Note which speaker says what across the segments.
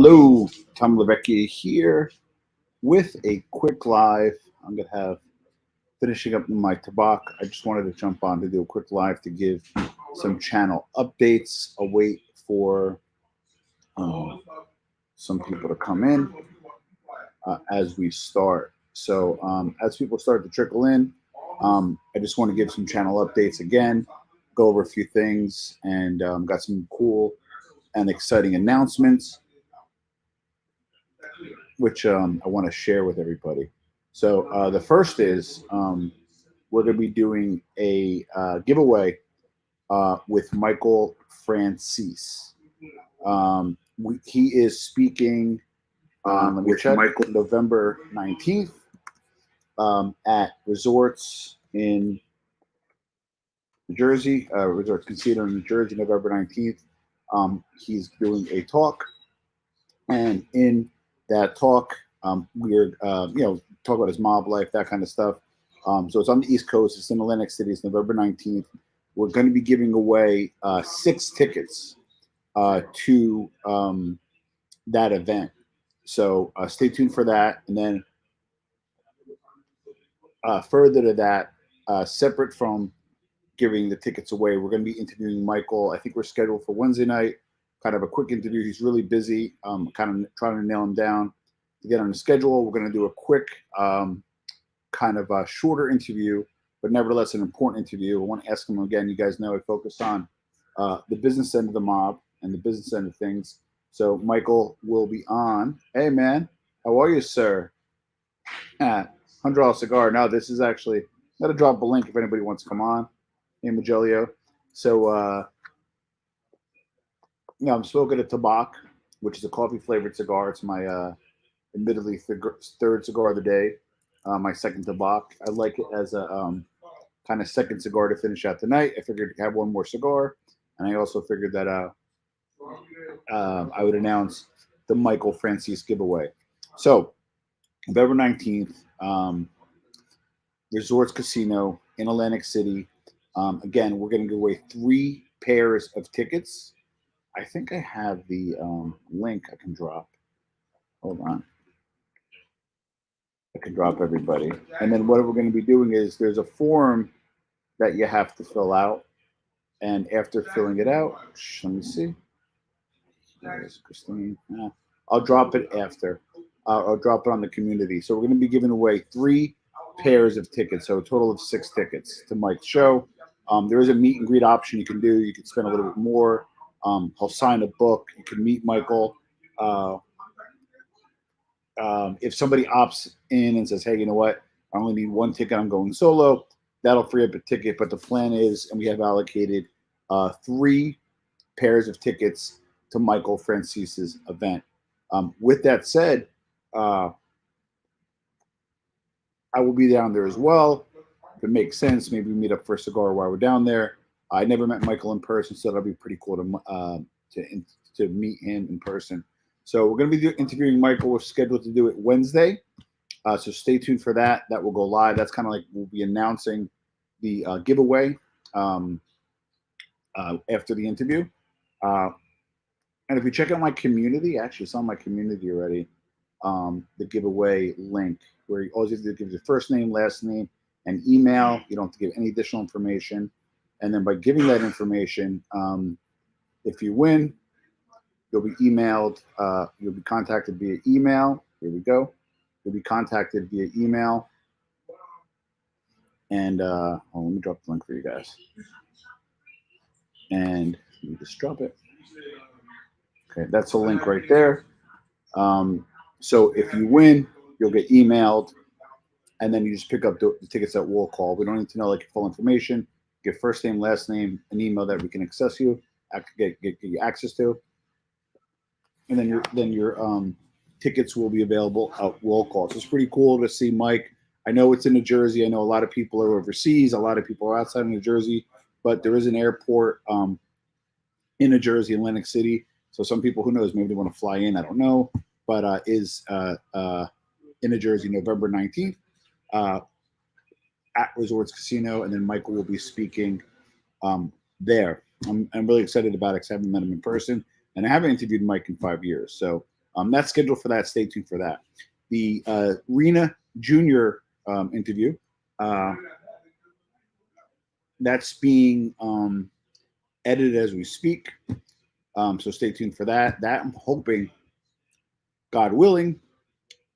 Speaker 1: Hello, Tom Levecchia here with a quick live. I'm going to have finishing up my Tabak. I just wanted to jump on to do a quick live to give some channel updates. I'll wait for some people to come in as we start. So as people start to trickle in, I just want to give some channel updates again, go over a few things, and got some cool and exciting announcements, which I want to share with everybody. So the first is we're going to be doing a giveaway with Michael Francis. He is speaking Michael November 19th at resorts in New Jersey, Resorts Casino in New Jersey, November 19th. He's doing a talk, and in that talk, we're talk about his mob life, that kind of stuff. So it's on the East Coast. It's in Atlantic City. It's November 19th. We're going to be giving away 6 tickets to that event. So stay tuned for that. And then further to that, separate from giving the tickets away, we're going to be interviewing Michael. I think we're scheduled for Wednesday night. Kind of a quick interview. He's really busy. Kind of trying to nail him down to get on the schedule. We're going to do a quick, kind of a shorter interview, but nevertheless an important interview. I want to ask him again. You guys know I focus on the business end of the mob and the business end of things. So Michael will be on. Hey man, how are you, sir? $100 cigar. Now this is actually, I'm gonna drop a link if anybody wants to come on. Hey Magelio. So I'm smoking a Tabak, which is a coffee flavored cigar. It's my admittedly third cigar of the day. My second Tabak. I like it as a kind of second cigar to finish out the night. I figured to have one more cigar, and I also figured that I would announce the Michael Francis giveaway. So November 19th, Resorts Casino in Atlantic City. Again, we're going to give away 3 pairs of tickets. I think I have the link I can drop. Hold on. I can drop everybody. And then what we're going to be doing is there's a form that you have to fill out. And after filling it out, let me see. There's Christine. I'll drop it after. I'll drop it on the community. So we're going to be giving away 3 pairs of tickets. So a total of 6 tickets to Mike's show. There is a meet and greet option you can do. You can spend a little bit more. He'll sign a book. You can meet Michael. If somebody opts in and says, hey, you know what? I only need 1 ticket. I'm going solo. That'll free up a ticket. But the plan is, and we have allocated 3 pairs of tickets to Michael Francis's event. With that said, I will be down there as well. If it makes sense, maybe we meet up for a cigar while we're down there. I never met Michael in person, so that'll be pretty cool to meet him in person. So we're going to be interviewing Michael. We're scheduled to do it Wednesday. So stay tuned for that. That will go live. That's kind of like we'll be announcing the giveaway after the interview. And if you check out my community, actually it's on my community already, the giveaway link where all you have to do is give your first name, last name, and email. You don't have to give any additional information. And then by giving that information, if you win, you'll be emailed, you'll be contacted via email. Here we go. You'll be contacted via email. And let me drop the link for you guys. And let me just drop it. Okay, that's a link right there. So if you win, you'll get emailed, and then you just pick up the tickets that we'll call. We don't need to know like your full information. Get first name, last name, an email that we can access you, get you access to, and then your tickets will be available at roll call. So it's pretty cool to see Mike. I know it's in New Jersey. I know a lot of people are overseas. A lot of people are outside of New Jersey, but there is an airport in New Jersey, Atlantic City. So some people, who knows, maybe they want to fly in. I don't know, but is in New Jersey, November 19th at Resorts Casino, and then Michael will be speaking there. I'm really excited about it because I haven't met him in person, and I haven't interviewed Mike in 5 years. So That's scheduled for that. Stay tuned for that. The Rena Junior interview, that's being edited as we speak. So stay tuned for that. That I'm hoping, God willing,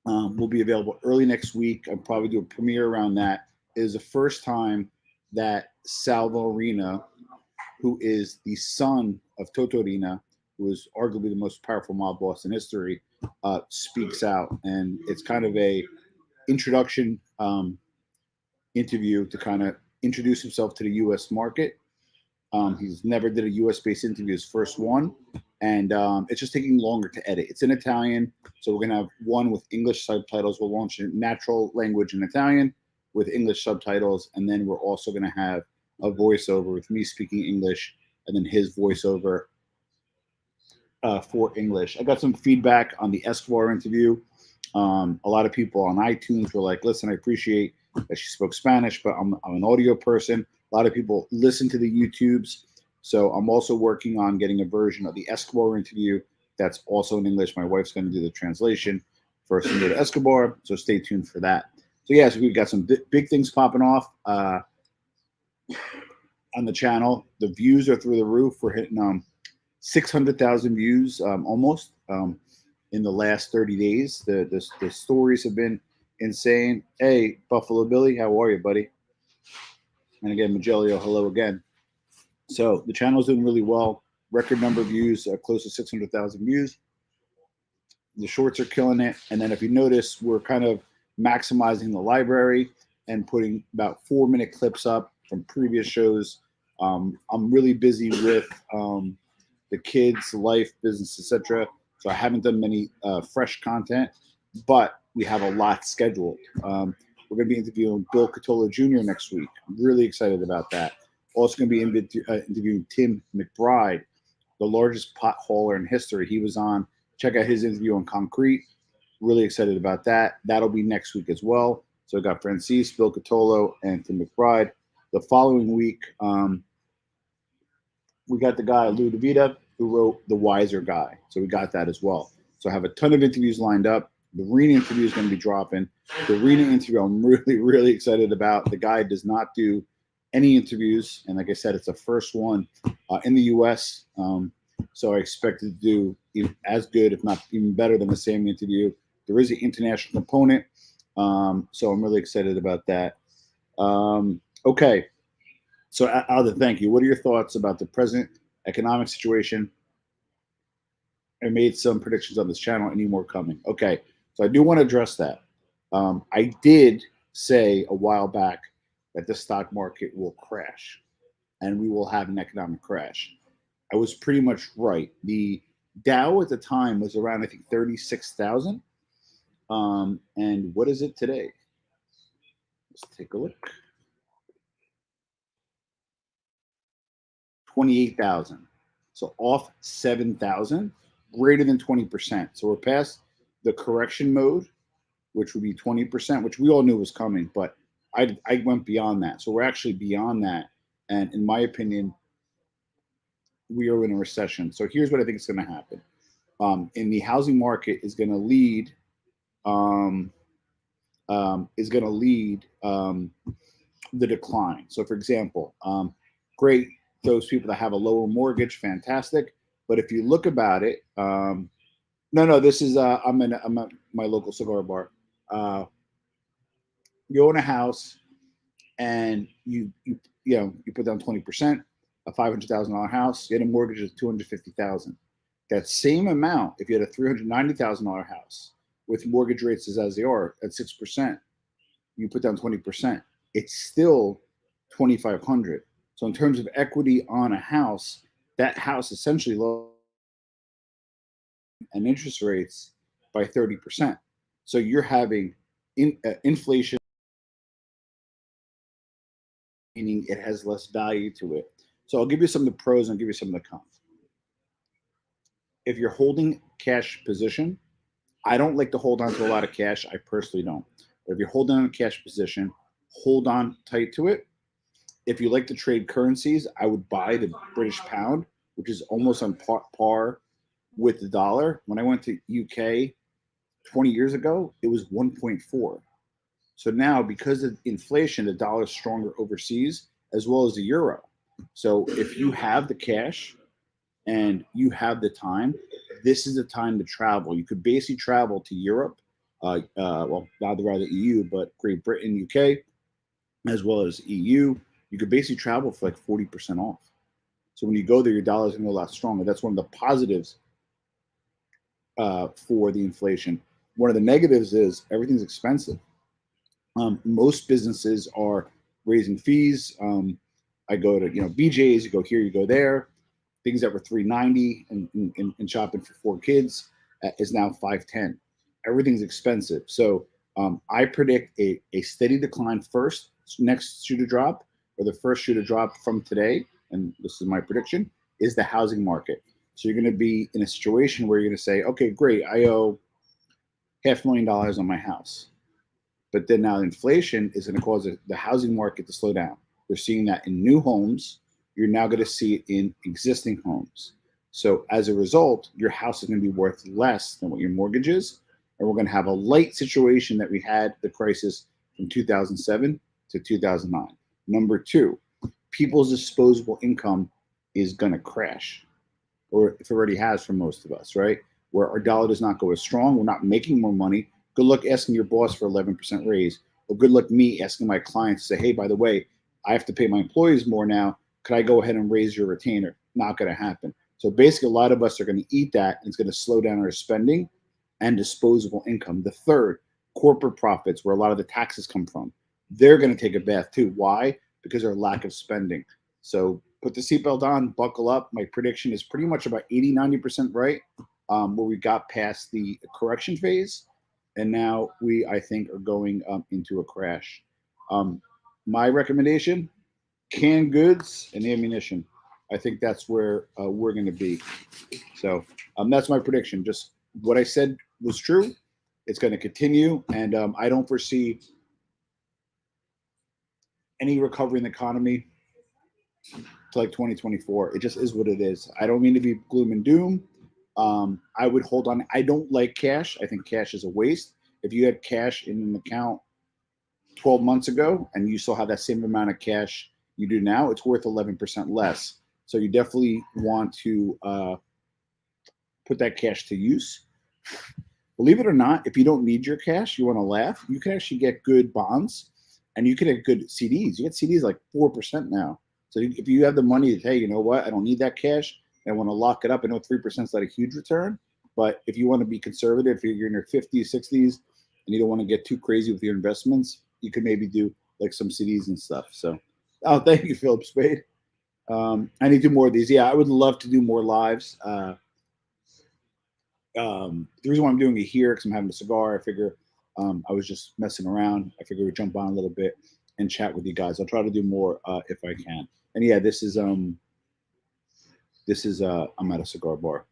Speaker 1: will be available early next week. I'll probably do a premiere around that. It is the first time that Salvo Rina, who is the son of Toto Rina, who is arguably the most powerful mob boss in history, speaks out. And it's kind of a introduction interview to kind of introduce himself to the U.S. market. He's never did a U.S.-based interview, his first one, and it's just taking longer to edit. It's in Italian, so we're going to have one with English subtitles. We'll launch in natural language in Italian with English subtitles, and then we're also going to have a voiceover with me speaking English, and then his voiceover for English. I got some feedback on the Escobar interview. A lot of people on iTunes were like, listen, I appreciate that she spoke Spanish, but I'm an audio person. A lot of people listen to the YouTubes. So I'm also working on getting a version of the Escobar interview that's also in English. My wife's going to do the translation for Senor Escobar. So stay tuned for that. So yeah, so we've got some big things popping off on the channel. The views are through the roof. We're hitting 600,000 views almost in the last 30 days. The stories have been insane. Hey, Buffalo Billy, how are you, buddy? And again, Magelio, hello again. So the channel's doing really well. Record number of views, close to 600,000 views. The shorts are killing it. And then if you notice, we're kind of maximizing the library and putting about 4-minute clips up from previous shows. I'm really busy with the kids, life, business, etc. So I haven't done many fresh content, but we have a lot scheduled. We're going to be interviewing Bill Catola Jr. next week. I'm really excited about that. Also going to be interviewing Tim McBride, the largest pot hauler in history. He was on. Check out his interview on concrete. Really excited about that. That'll be next week as well. So I got Francis, Bill Catola, and Tim McBride. The following week, we got the guy, Lou DeVita, who wrote The Wiser Guy. So we got that as well. So I have a ton of interviews lined up. The Rena interview is going to be dropping. The Rena interview I'm really, really excited about. The guy does not do any interviews. And like I said, it's the first one in the U.S. So I expect to do as good, if not even better than the same interview. There is an international component. So I'm really excited about that. Okay. So Alda, thank you. What are your thoughts about the present economic situation? I made some predictions on this channel. Any more coming? Okay. So I do want to address that. I did say a while back that the stock market will crash and we will have an economic crash. I was pretty much right. The Dow at the time was around, I think, 36,000. And what is it today? Let's take a look. 28,000. So off 7,000, greater than 20%. So we're past the correction mode, which would be 20%, which we all knew was coming, but I went beyond that. So we're actually beyond that. And in my opinion, we are in a recession. So here's what I think is going to happen. In the housing market is going to lead the decline. So for example, great, those people that have a lower mortgage, fantastic. But if you look about it, no, this is I'm at my local cigar bar. You own a house, and you put down 20%, a $500,000 house. You had a mortgage of $250,000. That same amount, if you had a $390,000 house with mortgage rates as they are at 6%, you put down 20%. It's still $2,500. So in terms of equity on a house, that house essentially low and interest rates by 30%. So you're having inflation, meaning it has less value to it. So I'll give you some of the pros and I'll give you some of the cons. If you're holding cash position, I don't like to hold on to a lot of cash. I personally don't. But if you're holding on a cash position, hold on tight to it. If you like to trade currencies, I would buy the British pound, which is almost on par with the dollar. When I went to UK 20 years ago, it was 1.4. So now, because of inflation, the dollar is stronger overseas as well as the euro. So if you have the cash and you have the time, this is the time to travel. You could basically travel to Europe, well, not rather EU, but Great Britain, UK, as well as EU. You could basically travel for like 40% off. So when you go there, your dollar's going to go a lot stronger. That's one of the positives for the inflation. One of the negatives is everything's expensive. Most businesses are raising fees. I go to BJ's, you go here, you go there. Things that were $3.90 and shopping for 4 kids is now $5.10. Everything's expensive. So I predict a steady decline first. Next shoe to drop, or the first shoe to drop from today, and this is my prediction, is the housing market. So you're going to be in a situation where you're going to say, okay, great, I owe $500,000 on my house. But then now inflation is going to cause the housing market to slow down. They're seeing that in new homes. You're now going to see it in existing homes. So as a result, your house is going to be worth less than what your mortgage is. And we're going to have a light situation that we had the crisis from 2007 to 2009. Number two, people's disposable income is going to crash, or if it already has for most of us, right? Where our dollar does not go as strong. We're not making more money. Good luck asking your boss for 11% raise, or good luck me asking my clients to say, hey, by the way, I have to pay my employees more now. Could I go ahead and raise your retainer? Not going to happen. So basically, a lot of us are going to eat that, and it's going to slow down our spending and disposable income. The third, corporate profits, where a lot of the taxes come from, they're going to take a bath too. Why? Because of lack of spending. So put the seatbelt on, buckle up. My prediction is pretty much about 80-90% right, where we got past the correction phase. And now we, I think, are going into a crash. My recommendation, canned goods and ammunition. I think that's where we're going to be. So that's my prediction. Just what I said was true. It's going to continue. And I don't foresee any recovery in the economy to like 2024. It just is what it is. I don't mean to be gloom and doom. I would hold on. I don't like cash. I think cash is a waste. If you had cash in an account 12 months ago and you still have that same amount of cash you do now, it's worth 11% less. So you definitely want to put that cash to use. Believe it or not, if you don't need your cash, you want to laugh, you can actually get good bonds and you can get good CDs. You get CDs like 4% now. So if you have the money to, hey, you know what, I don't need that cash, I want to lock it up. I know 3% is not a huge return, but if you want to be conservative, if you're in your 50s, 60s, and you don't want to get too crazy with your investments, you could maybe do like some CDs and stuff. So, thank you, Philip Spade. I need to do more of these. Yeah, I would love to do more lives. The reason why I'm doing it here because I'm having a cigar. I figure I was just messing around. I figure we'd jump on a little bit and chat with you guys. I'll try to do more if I can. And yeah, this is I'm at a cigar bar.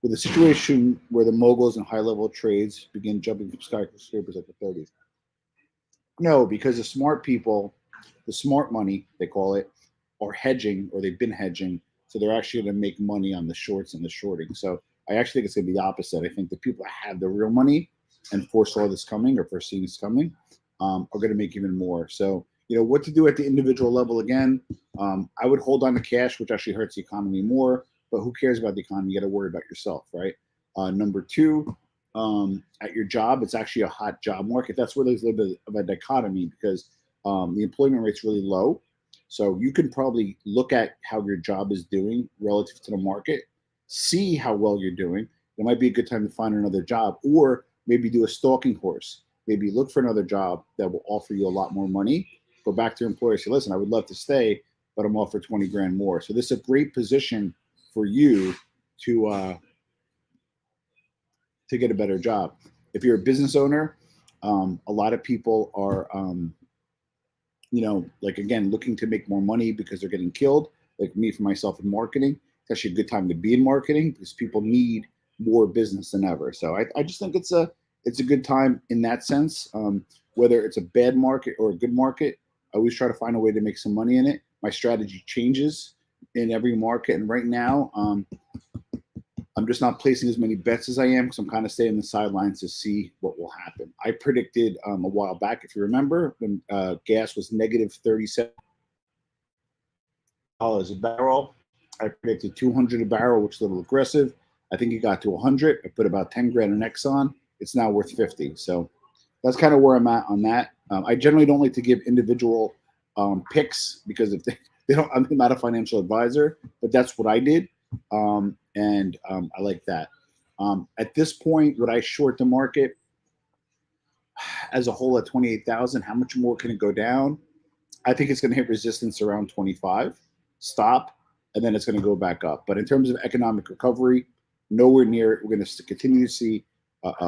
Speaker 1: With a situation where the moguls and high-level trades begin jumping from skyscrapers like the 30s. No, because the smart people, the smart money, they call it, are hedging, or they've been hedging, so they're actually going to make money on the shorts and the shorting. So I actually think it's going to be the opposite. I think the people that have the real money and foresaw this coming or foresee this coming are going to make even more. So, what to do at the individual level again, I would hold on to cash, which actually hurts the economy more, but who cares about the economy? You got to worry about yourself, right? Number two, at your job, it's actually a hot job market. That's where there's a little bit of a dichotomy because the employment rate's really low. So you can probably look at how your job is doing relative to the market, see how well you're doing. It might be a good time to find another job, or maybe do a stalking horse. Maybe look for another job that will offer you a lot more money. Go back to your employer, say, listen, I would love to stay, but I'm offered 20 grand more. So this is a great position for you to get a better job. If you're a business owner, a lot of people are, like, again, looking to make more money because they're getting killed. Like me, for myself, in marketing, it's actually a good time to be in marketing because people need more business than ever. So I just think it's a good time in that sense. Whether it's a bad market or a good market, I always try to find a way to make some money in it. My strategy changes in every market, and right now, I'm just not placing as many bets as I am because I'm kind of staying on the sidelines to see what will happen. I predicted a while back, if you remember, when gas was negative $37 a barrel. I predicted 200 a barrel, which is a little aggressive. I think it got to 100. I put about 10 grand in Exxon. It's now worth 50. So that's kind of where I'm at on that. I generally don't like to give individual picks because if they don't, I'm not a financial advisor, but that's what I did. And I like that. At this point, would I short the market as a whole at 28,000? How much more can it go down? I think it's going to hit resistance around 25, stop, and then it's going to go back up. But in terms of economic recovery, nowhere near it. We're going to continue to see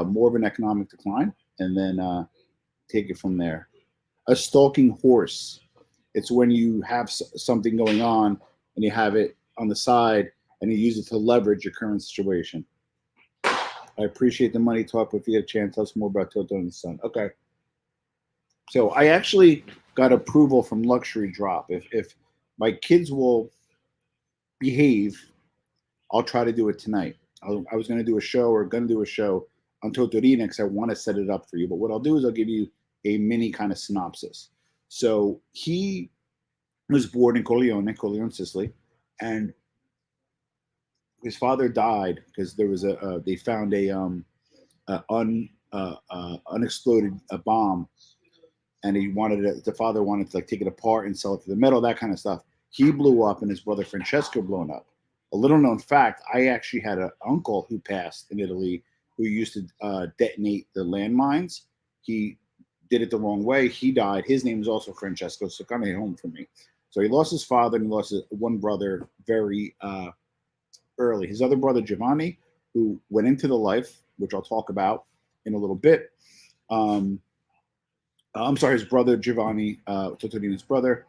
Speaker 1: more of an economic decline, and then take it from there. A stalking horse. It's when you have something going on and you have it on the side and you use it to leverage your current situation. I appreciate the money talk, but if you get a chance, tell us more about Tilted in the Sun. Okay. So I actually got approval from Luxury Drop. If my kids will behave, I'll try to do it tonight. I was going to do a show on Totorina because I want to set it up for you. But what I'll do is I'll give you a mini kind of synopsis. So he was born in Corleone, Sicily, and his father died because there was they found unexploded bomb, and the father wanted to like take it apart and sell it for the metal, that kind of stuff. He blew up, and his brother Francesco blown up. A little known fact: I actually had an uncle who passed in Italy who used to detonate the landmines. He did it the wrong way. He died. His name is also Francesco, so kind of hit home for me. So he lost his father and he lost his one brother very early. His other brother Giovanni, who went into the life, which I'll talk about in a little bit. I'm sorry, his brother Giovanni, Totorina's brother,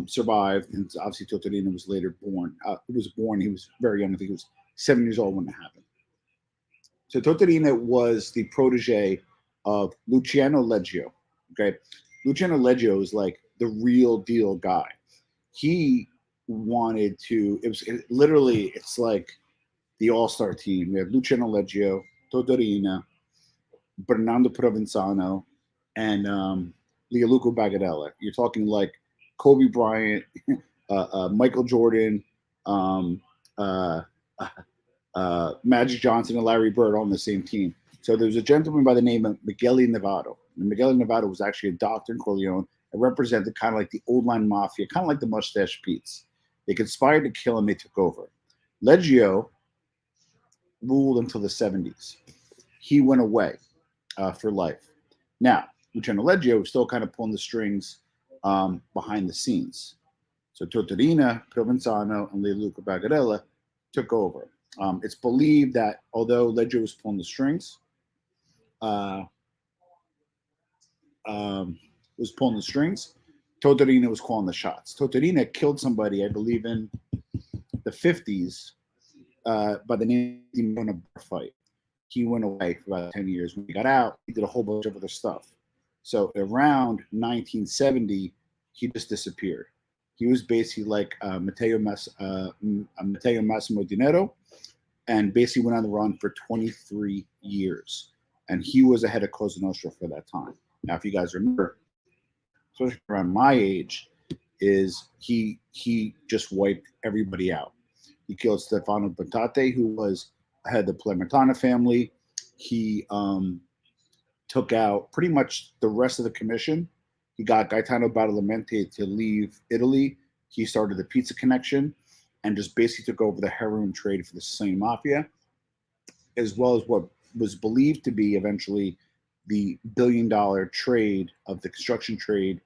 Speaker 1: survived, and obviously Totorina was later born. He was very young. I think he was 7 years old when it happened. So Totorina was the protege of Luciano Leggio. Okay, Luciano Leggio is like the real deal guy. He wanted to. It's like the all-star team. We have Luciano Leggio, Totorina, Bernardo Provenzano, and Leoluco Bagatella. You're talking like Kobe Bryant, Michael Jordan, Magic Johnson, and Larry Bird on the same team. So there was a gentleman by the name of Miguel Nevado. And Miguel Nevado was actually a doctor in Corleone and represented kind of like the old line mafia, kind of like the Mustache Pete's. They conspired to kill him. They took over. Leggio ruled until the 70s. He went away for life. Now, Luciano Leggio was still kind of pulling the strings behind the scenes. So Totorina, Provenzano, and Leoluco Bagatella took over. It's believed that although Leggio was pulling the strings, Totorina was calling the shots. Totorina killed somebody, I believe, in the 50s by the name of a bar fight. He went away for about 10 years. When he got out, he did a whole bunch of other stuff. So around 1970, he just disappeared. He was basically like Matteo Massimo Dinero, and basically went on the run for 23 years. And he was ahead of Cosa Nostra for that time. Now, if you guys remember, especially around my age, is he just wiped everybody out. He killed Stefano Bontate, who was head of the Palermitana family. He took out pretty much the rest of the commission. He got Gaetano Badalamenti to leave Italy. He started the Pizza Connection and just basically took over the heroin trade for the Sicilian Mafia, as well as what was believed to be eventually the billion-dollar trade of the construction trade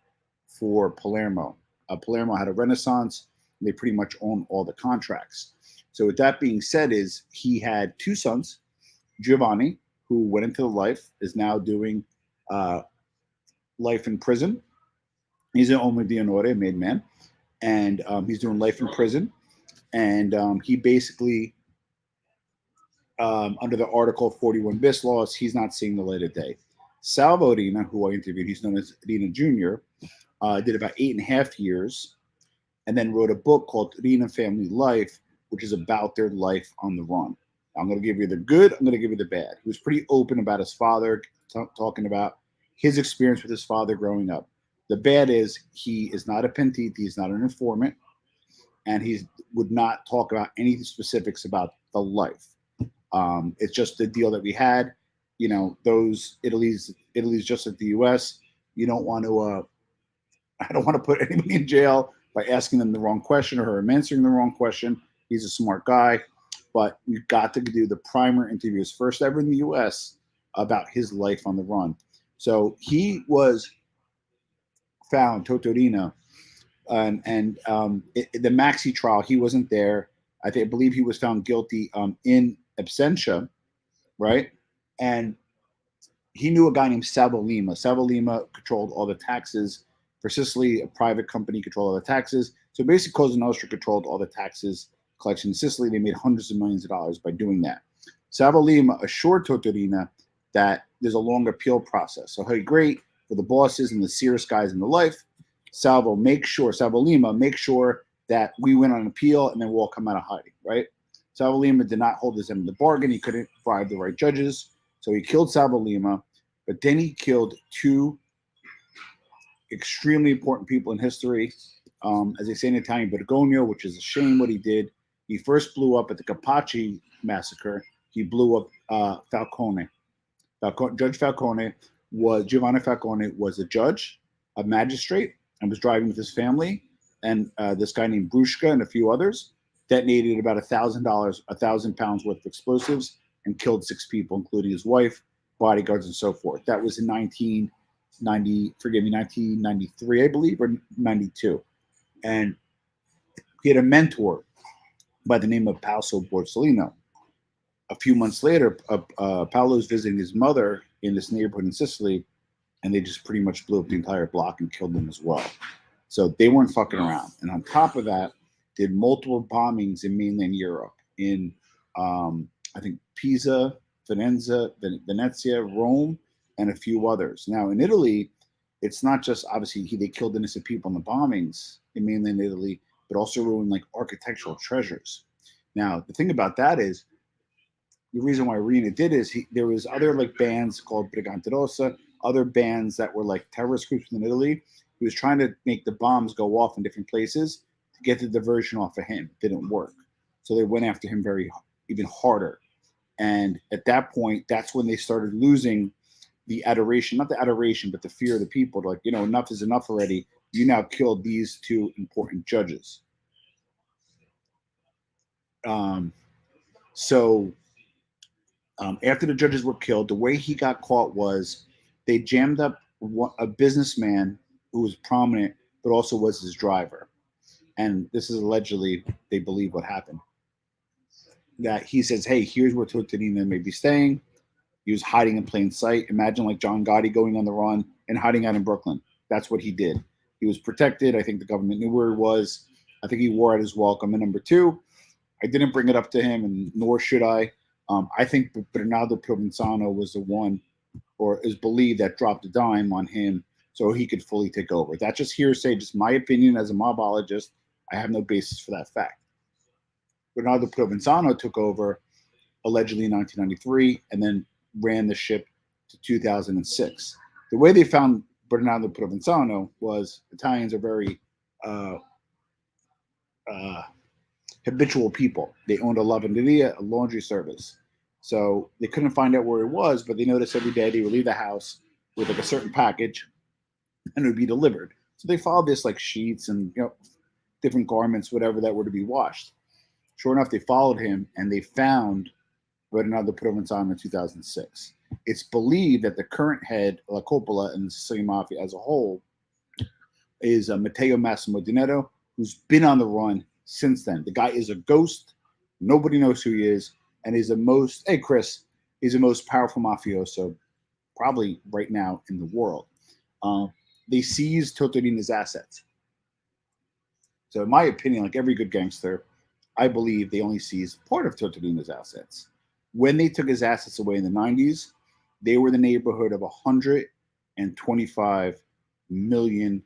Speaker 1: for Palermo. Palermo had a renaissance. And they pretty much owned all the contracts. So with that being said, is he had two sons, Giovanni, who went into the life, is now doing life in prison. He's an uomo di onore, made man, and he's doing life in prison. And he basically, under the Article 41 bis laws, he's not seeing the light of day. Salvo Rina, who I interviewed, he's known as Rina Jr., did about 8.5 years, and then wrote a book called Rina Family Life, which is about their life on the run. I'm going to give you the good. I'm going to give you the bad. He was pretty open about his father, talking about his experience with his father growing up. The bad is he is not a pentiti. He's not an informant, and he would not talk about any specifics about the life. It's just the deal that we had. Those Italy's just like the U.S. You don't want to. I don't want to put anybody in jail by asking them the wrong question or him answering the wrong question. He's a smart guy, but we've got to do the primer interviews first ever in the U.S. about his life on the run. So he was found Totorina, the Maxi trial. He wasn't there. I believe he was found guilty in absentia, right? And he knew a guy named Salvo Lima. Salvo Lima controlled all the taxes for Sicily. A private company controlled all the taxes. So basically, Cosa Nostra controlled all the taxes collection in Sicily. They made hundreds of millions of dollars by doing that. Salvo Lima assured Totorina that there's a long appeal process. So, hey, great for the bosses and the serious guys in the life. Salvo Lima, make sure that we win on appeal and then we'll all come out of hiding, right? Salvo Lima did not hold his end of the bargain. He couldn't bribe the right judges. So he killed Salvo Lima, but then he killed two extremely important people in history. As they say in Italian, Bergoglio, which is a shame what he did. He first blew up at the Capaci massacre. He blew up Falcone. Judge Falcone Giovanni Falcone was a judge, a magistrate, and was driving with his family. And this guy named Bruschka and a few others detonated about £1,000 worth of explosives and killed 6 people, including his wife, bodyguards, and so forth. That was in 1993, I believe, or 92. And he had a mentor by the name of Paolo Borsellino. A few months later, Paolo's visiting his mother in this neighborhood in Sicily, and they just pretty much blew up the entire block and killed them as well. So they weren't fucking around. And on top of that, did multiple bombings in mainland Europe, in I think Pisa, Venezia, Rome, and a few others. Now in Italy, it's not just obviously they killed innocent people in the bombings in mainland Italy, but also ruined like architectural treasures. Now the thing about that is, the reason why Rina did is there was other like bands called Brigante Rossa, other bands that were like terrorist groups in Italy. He was trying to make the bombs go off in different places to get the diversion off of him. It didn't work. So they went after him even harder. And at that point, that's when they started losing the adoration, not the adoration, but the fear of the people. Like, enough is enough already. You now killed these 2 important judges. After the judges were killed, the way he got caught was they jammed up a businessman who was prominent, but also was his driver. And this is allegedly, they believe, what happened. That he says, hey, here's where Totorina may be staying. He was hiding in plain sight. Imagine like John Gotti going on the run and hiding out in Brooklyn. That's what he did. He was protected. I think the government knew where he was. I think he wore out his welcome. And number 2, I didn't bring it up to him, and nor should I. I think Bernardo Provenzano was the one, or is believed, that dropped a dime on him so he could fully take over. That's just hearsay, just my opinion as a mobologist. I have no basis for that fact. Bernardo Provenzano took over allegedly in 1993 and then ran the ship to 2006. The way they found Bernardo Provenzano was Italians are very habitual people. They owned a lavanderia, a laundry service. So they couldn't find out where it was, but they noticed every day they would leave the house with like a certain package and it would be delivered. So they followed this like sheets and different garments, whatever that were to be washed. Sure enough, they followed him and they found Bernardo Provenzano in 2006. It's believed that the current head, La Coppola, and the Sicilian Mafia as a whole is Matteo Massimo Dinetto, who's been on the run since then. The guy is a ghost. Nobody knows who he is. And he's the most powerful mafioso probably right now in the world. They seized Totorina's assets. So in my opinion, like every good gangster, I believe they only seized part of Totorina's assets. When they took his assets away in the 90s, they were in the neighborhood of $125 million.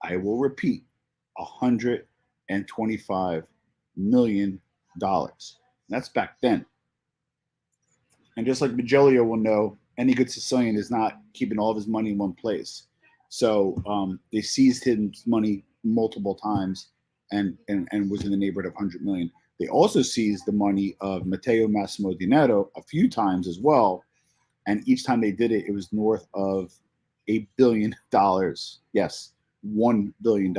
Speaker 1: I will repeat, $125 million. That's back then. And just like Magelio will know, any good Sicilian is not keeping all of his money in one place. So they seized his money multiple times and was in the neighborhood of 100 million. They also seized the money of Matteo Massimo Dinero a few times as well. And each time they did it, it was north of $1 billion. Yes, $1 billion.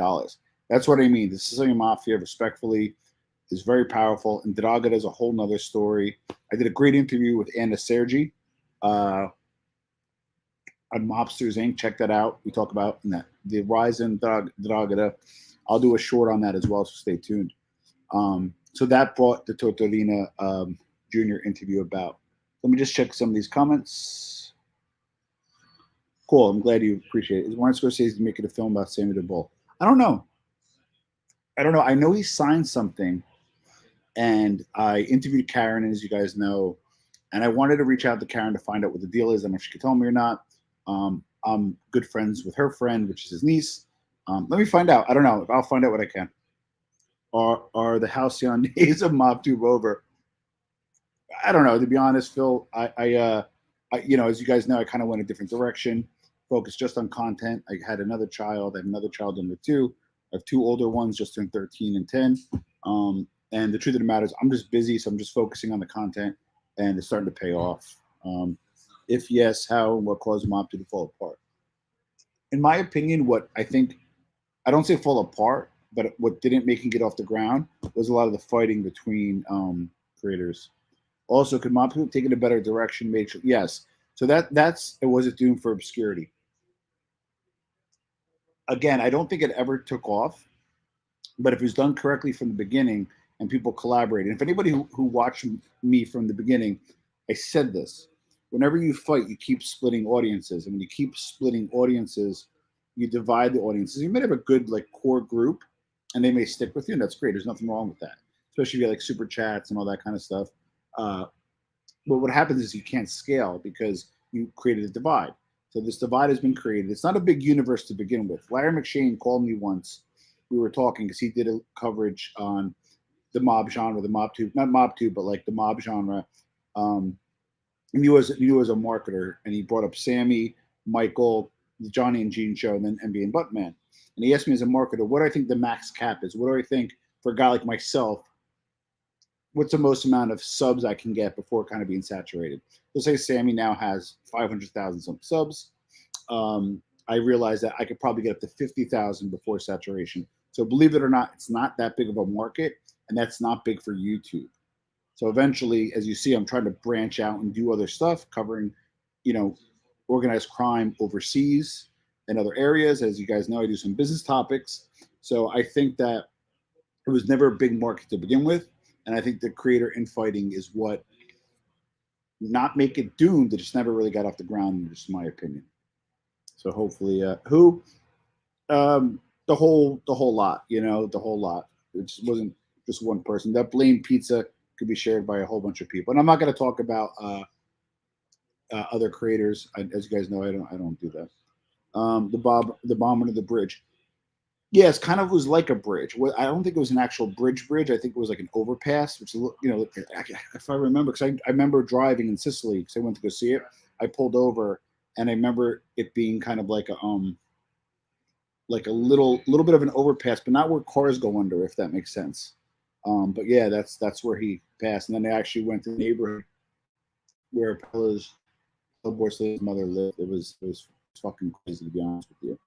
Speaker 1: That's what I mean. The Sicilian Mafia, respectfully, is very powerful. And Draga is a whole nother story. I did a great interview with Anna Sergi on Mobsters Inc. Check that out. We talk about the rise in Draga. I'll do a short on that as well, so stay tuned. So that brought the Tortolina Junior interview about. Let me just check some of these comments. Cool. I'm glad you appreciate it. Is Martin Scorsese making a film about Sammy the Bull? I don't know. I know he signed something, and I interviewed Karen, as you guys know, and I wanted to reach out to Karen to find out what the deal is. I don't know if she could tell me or not. I'm good friends with her friend, which is his niece. Let me find out. I don't know. I'll find out what I can. Are the halcyon days of MobTube over? I don't know. To be honest, Phil, I as you guys know, I kind of went a different direction, focused just on content. I had another child. I have another child number two. I have two older ones, just turned 13 and 10. And the truth of the matter is, I'm just busy, so I'm just focusing on the content, and it's starting to pay off. If yes, how and what caused MobTube to fall apart? In my opinion, what I think, I don't say fall apart, but what didn't make it get off the ground was a lot of the fighting between creators. Also, could MobTube take it a better direction? Make sure, yes. So that's it. Was it doomed for obscurity? Again, I don't think it ever took off, but if it was done correctly from the beginning and people collaborated, if anybody who watched me from the beginning, I said this: whenever you fight, you keep splitting audiences, and when you keep splitting audiences, you divide the audiences. You might have a good core group, and they may stick with you, and that's great. There's nothing wrong with that, especially if you like super chats and all that kind of stuff. But what happens is you can't scale because you created a divide. So this divide has been created. It's not a big universe to begin with. Larry McShane called me once. We were talking because he did a coverage on the mob genre, the mob tube, not mob tube, but the mob genre. And he was a marketer, and he brought up Sammy, Michael, the Johnny and Gene show, and then NBA and Buttman. And he asked me as a marketer, what do I think the max cap is? What do I think for a guy like myself? What's the most amount of subs I can get before kind of being saturated? Let's say Sammy now has 500,000 some subs. I realized that I could probably get up to 50,000 before saturation. So believe it or not, it's not that big of a market, and that's not big for YouTube. So eventually, as you see, I'm trying to branch out and do other stuff covering, organized crime overseas and other areas. As you guys know, I do some business topics. So I think that it was never a big market to begin with. And I think the creator infighting is what not make it doomed. It just never really got off the ground, in just my opinion. So hopefully, the whole lot, the whole lot. It just wasn't just one person. That blame pizza could be shared by a whole bunch of people. And I'm not going to talk about other creators. As you guys know, I don't do that. The bomb under the bridge. Yes, kind of was like a bridge. I don't think it was an actual bridge. I think it was like an overpass, which, if I remember, because I remember driving in Sicily because I went to go see it. I pulled over, and I remember it being kind of like a little bit of an overpass, but not where cars go under, if that makes sense. But yeah, that's where he passed, and then they actually went to the neighborhood where Pella's mother lived. It was fucking crazy, to be honest with you.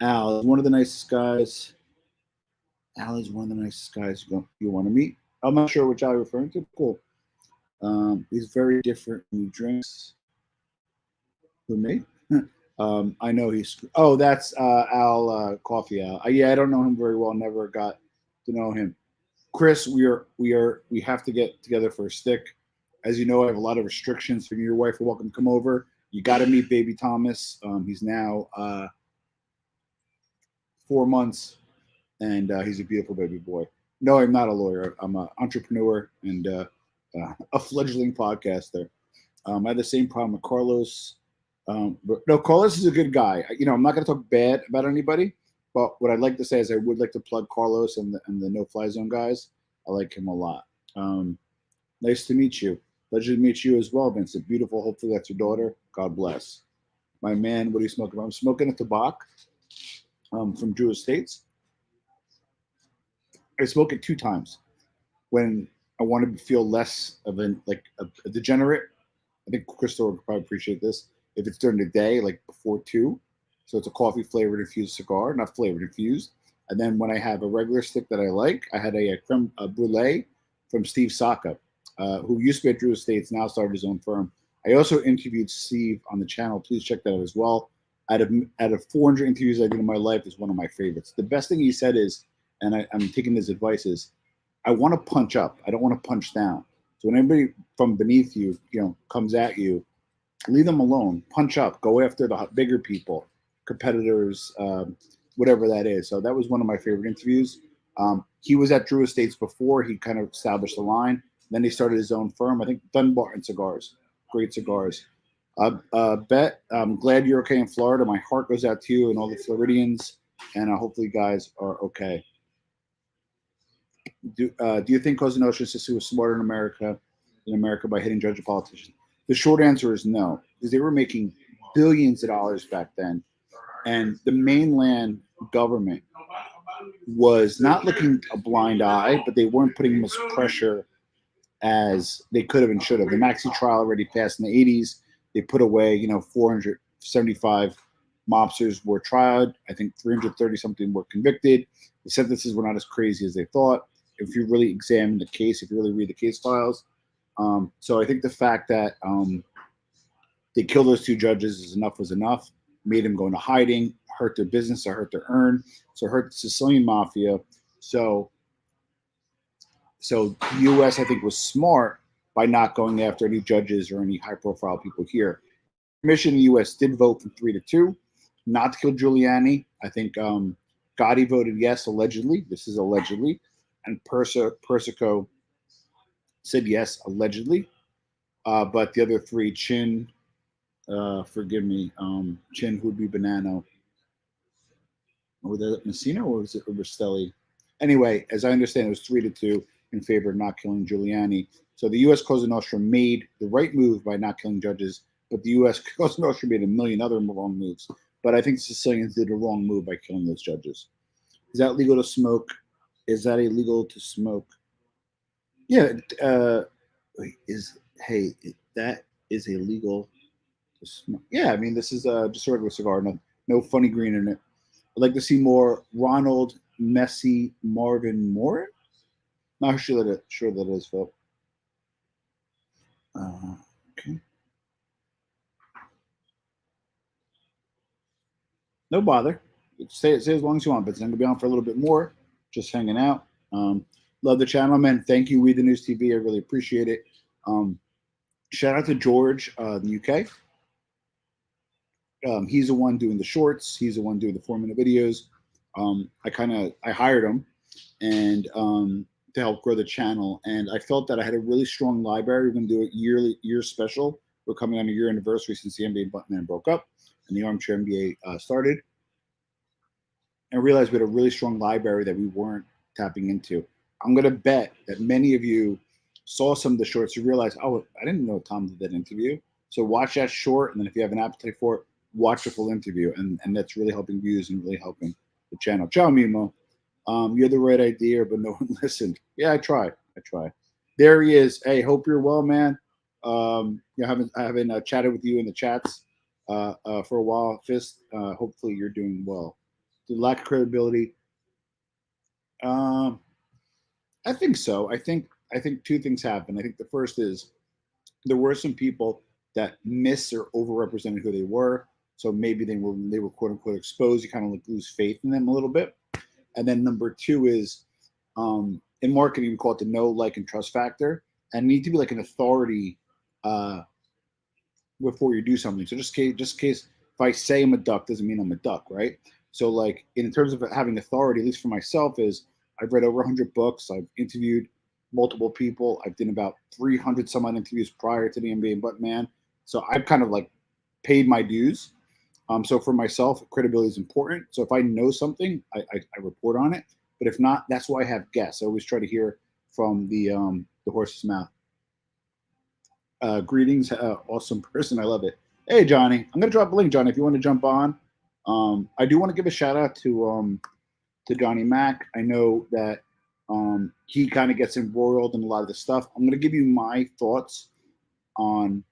Speaker 1: Al is one of the nicest guys. Al is one of the nicest guys you want to meet. I'm not sure which Al you're referring to. Cool. He's very different when he drinks. Who, me? I know he's. Oh, that's Al Coffee Al. Yeah, I don't know him very well. Never got to know him. Chris, we have to get together for a stick. As you know, I have a lot of restrictions. For your wife, you're welcome to come over. You got to meet Baby Thomas. He's now 4 months, and he's a beautiful baby boy. No, I'm not a lawyer. I'm an entrepreneur and a fledgling podcaster. I had the same problem with Carlos. But no, Carlos is a good guy. I'm not going to talk bad about anybody, but what I'd like to say is I would like to plug Carlos and the No Fly Zone guys. I like him a lot. Nice to meet you. Pleasure to meet you as well, Vincent. Beautiful. Hopefully that's your daughter. God bless. My man, what are you smoking? I'm smoking a Tabak from Drew Estates. I smoke it 2 times. When I want to feel less of a degenerate, I think Crystal would probably appreciate this. If it's during the day, like before 2, so it's a coffee flavored infused cigar, not flavored, infused. And then when I have a regular stick that I like, I had a creme brulee from Steve Saka, who used to be at Drew Estates, now started his own firm. I also interviewed Steve on the channel. Please check that out as well. Out of 400 interviews I did in my life, is one of my favorites. The best thing he said is, and I'm taking his advice, is I want to punch up. I don't want to punch down. So when anybody from beneath you, comes at you, leave them alone. Punch up. Go after the bigger people, competitors, whatever that is. So that was one of my favorite interviews. He was at Drew Estates before. He kind of established a line. Then he started his own firm. I think Dunbarton Cigars. Great cigars. Bet, I'm glad you're okay in Florida. My heart goes out to you and all the Floridians. And hopefully you guys are okay. Do you think Cosa Nostra system was smarter in America by hitting judge and politicians? The short answer is no, because they were making billions of dollars back then, and the mainland government was not looking a blind eye, but they weren't putting much pressure as they could have and should have. The Maxi trial already passed in the 80s. They put away, 475 mobsters were tried. I think 330 something were convicted. The sentences were not as crazy as they thought. If you really examine the case, if you really read the case files. So I think the fact that they killed those 2 judges is enough was enough. Made them go into hiding, hurt their business, or hurt their earn, so hurt the Sicilian mafia. So the U.S. I think was smart by not going after any judges or any high-profile people here. Commission in the U.S. did vote from 3-2, not to kill Giuliani. I think Gotti voted yes, allegedly. This is allegedly. And Persico said yes, allegedly. But the other 3, Chin, forgive me, Chin, who'd be Bonanno. Was that Messina or was it Rastelli? Anyway, as I understand, it was 3-2 in favor of not killing Giuliani. So the U.S. Cosa Nostra made the right move by not killing judges, but the U.S. Cosa Nostra made a million other wrong moves. But I think the Sicilians did a wrong move by killing those judges. Is that legal to smoke? Is that illegal to smoke? Yeah. That is illegal to smoke. Yeah, I mean, this is just a regular cigar. No funny green in it. I'd like to see more Ronald Messi Marvin Moore. Not sure that it is, Phil. Okay. No bother. Stay as long as you want, but I'm going to be on for a little bit more, just hanging out. Love the channel, man. Thank you, We the News TV. I really appreciate it. Shout out to George in the UK. He's the one doing the shorts. He's the one doing the 4-minute videos. I hired him and to help grow the channel. And I felt that I had a really strong library. We're going to do a year special. We're coming on a year anniversary since the NBA Buttman broke up and the Armchair NBA started. And I realized we had a really strong library that we weren't tapping into. I'm going to bet that many of you saw some of the shorts. You realize, oh, I didn't know Tom did that interview. So watch that short, and then if you have an appetite for it, watch the full interview, and that's really helping views and really helping the channel. Ciao, Mimo. You had the right idea, but no one listened. Yeah, I try. There he is. Hey, hope you're well, man. I haven't chatted with you in the chats for a while, Fist. Hopefully you're doing well. The lack of credibility. I think so. I think 2 things happened. I think the first is there were some people that miss or overrepresented who they were. So maybe they were quote unquote exposed. You kind of lose faith in them a little bit. And then number 2 is in marketing, we call it the know, like, and trust factor. And you need to be like an authority before you do something. So just in case if I say I'm a duck doesn't mean I'm a duck, right? So like in terms of having authority, at least for myself, is I've read over 100 books. I've interviewed multiple people. I've done about 300 some odd interviews prior to the NBA Buttman. So I've kind of like paid my dues. So for myself, credibility is important. So if I know something, I report on it. But if not, that's why I have guests. I always try to hear from the horse's mouth. Greetings, awesome person. I love it. Hey, Johnny, I'm gonna drop a link, Johnny, if you want to jump on. I do want to give a shout out to Johnny Mack. I know that he kind of gets embroiled in a lot of the stuff. I'm gonna give you my thoughts on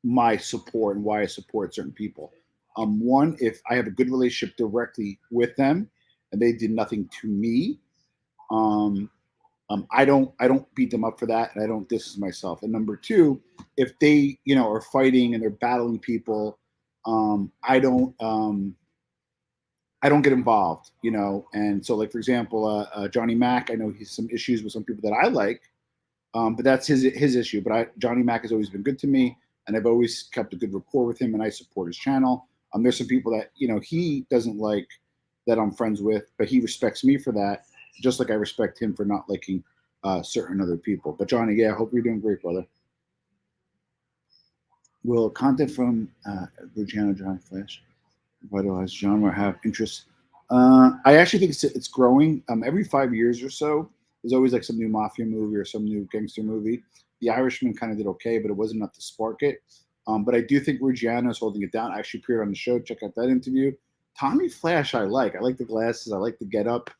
Speaker 1: my support and why I support certain people. One, if I have a good relationship directly with them and they did nothing to me, um, I don't beat them up for that, and I don't distance myself. And number two, if they are fighting and they're battling people, I don't get involved. And so like for example, Johnny Mack, I know he's some issues with some people that I like, but that's his issue. But Johnny Mack has always been good to me, and I've always kept a good rapport with him, and I support his channel. There's some people that he doesn't like that I'm friends with, but he respects me for that, just like I respect him for not liking certain other people. But Johnny, yeah, I hope you're doing great, brother. Will content from Luciano John Flash revitalized genre have interest? I actually think it's growing. Every 5 years or so, there's always like some new mafia movie or some new gangster movie. The Irishman kind of did okay, but it wasn't enough to spark it. But I do think Ruggiano is holding it down. I actually appeared on the show. Check out that interview. Tommy Flash, I like. I like the glasses. I like the get up.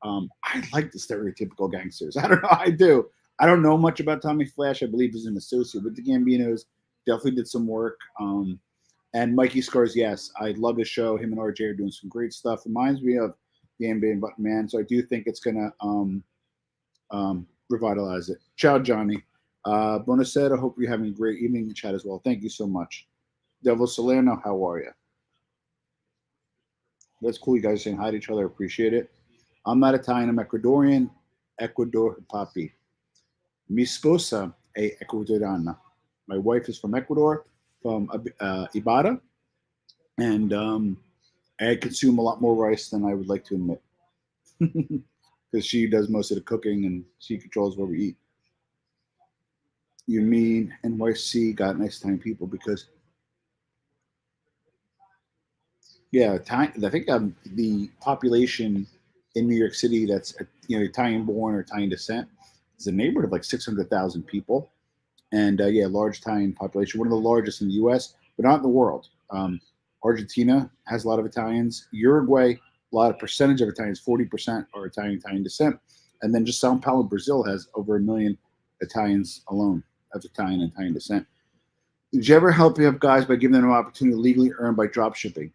Speaker 1: I like the stereotypical gangsters. I don't know. I do. I don't know much about Tommy Flash. I believe he's an associate with the Gambinos. Definitely did some work. And Mikey Scars, yes, I love his show. Him and RJ are doing some great stuff. Reminds me of the NBA Button Man. So I do think it's gonna revitalize it. Ciao, Johnny. Buonasera. Hope you're having a great evening in chat as well. Thank you so much. Devil Salerno, how are you? That's cool. You guys saying hi to each other. Appreciate it. I'm not Italian. I'm Ecuadorian. Ecuador papi. Mi sposa è ecuadoriana. My wife is from Ecuador, from Ibarra, and I consume a lot more rice than I would like to admit, because she does most of the cooking and she controls what we eat. You mean NYC got nice Italian people? Because yeah, I think the population in New York City that's Italian born or Italian descent is a neighborhood of like 600,000 people, and yeah, large Italian population, one of the largest in the U.S., but not in the world. Argentina has a lot of Italians. Uruguay, a lot of percentage of Italians, 40% are Italian descent, and then just Sao Paulo, Brazil has over 1 million Italians alone of Italian descent. Did you ever help you up guys by giving them an opportunity to legally earn by drop shipping?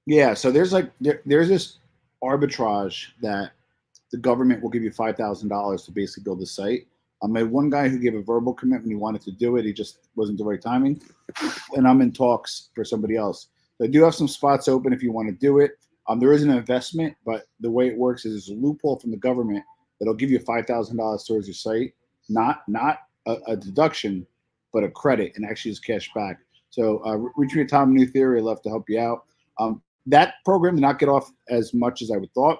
Speaker 1: Yeah, so there's this arbitrage that the government will give you $5,000 to basically build a site. I had one guy who gave a verbal commitment. He wanted to do it. He just wasn't the right timing. And I'm in talks for somebody else. So I do have some spots open if you want to do it. There is an investment, but the way it works is there's a loophole from the government that'll give you $5,000 towards your site, not a deduction, but a credit, and actually is cash back. So reach me at Tom New Theory. I'd love to help you out. That program did not get off as much as I would thought,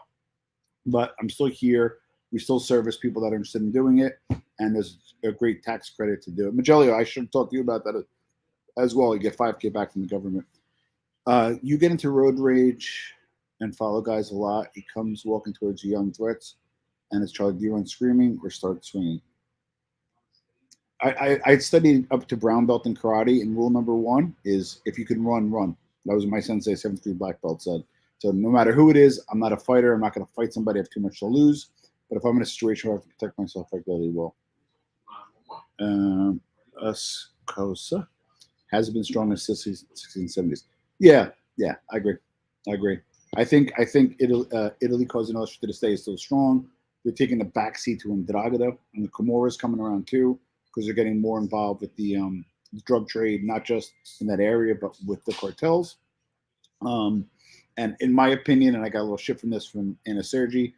Speaker 1: but I'm still here. We still service people that are interested in doing it, and there's a great tax credit to do it. Magello, I should talk to you about that as well. You get 5K back from the government. You get into road rage and follow guys a lot. He comes walking towards you, young threats, and it's Charlie, do you run screaming or start swinging? I studied up to brown belt in karate, and rule number one is if you can run, run. That was my sensei, 7th degree black belt, said. So no matter who it is, I'm not a fighter. I'm not going to fight somebody. I have too much to lose. But if I'm in a situation where I have to protect myself, I really will. Uscosa has been strong in the 60s, 60s, 70s. Yeah, I agree. I think Italy, Cosa Nostra to this day is still strong. They're taking the backseat to Andragada, and the Comoros coming around too, because they're getting more involved with the drug trade, not just in that area, but with the cartels. And in my opinion, and I got a little shit from this from Anna Sergi,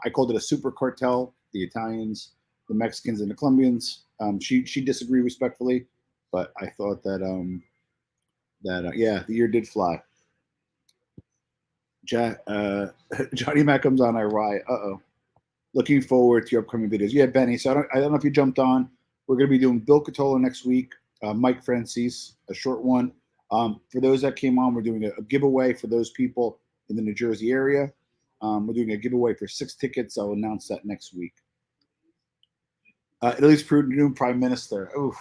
Speaker 1: I called it a super cartel. The Italians, the Mexicans, and the Colombians. She disagreed respectfully, but I thought that yeah, the year did fly. Johnny Mac comes on, I riot. Looking forward to your upcoming videos. Yeah, Benny. So I don't know if you jumped on. We're going to be doing Bill Catola next week. Mike Francis, a short one. For those that came on, we're doing a giveaway for those people in the New Jersey area. We're doing a giveaway for 6 tickets. I'll announce that next week. Italy's new prime minister. Oof.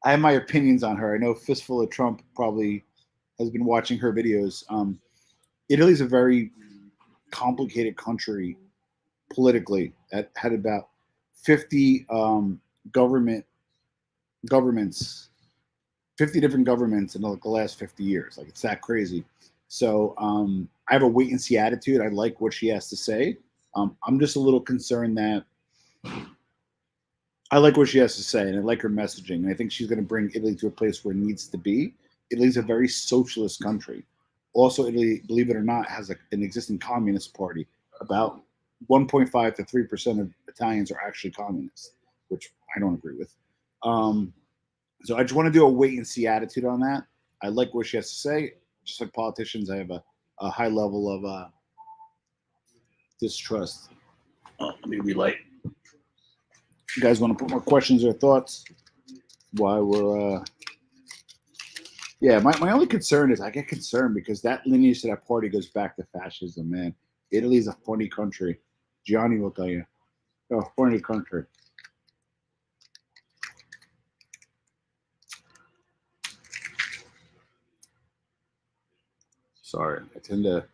Speaker 1: I have my opinions on her. I know Fistful of Trump probably has been watching her videos. Italy's a very complicated country politically. It had about 50 governments, 50 different governments in the last 50 years. Like, it's that crazy. So I have a wait and see attitude. I like what she has to say. I'm just a little concerned that I like what she has to say, and I like her messaging. And I think she's going to bring Italy to a place where it needs to be. Italy's a very socialist country. Also, Italy, believe it or not, has an existing communist party. About 1.5 to 3% of Italians are actually communists, which I don't agree with. So I just want to do a wait and see attitude on that. I like what she has to say. Just like politicians, I have a high level of distrust. Oh, let me relight. You guys want to put more questions or thoughts while we're yeah, my only concern is I get concerned because that lineage to that party goes back to fascism, man. Italy's a funny country. Gianni will tell you. Oh, funny country. Sorry, I tend to.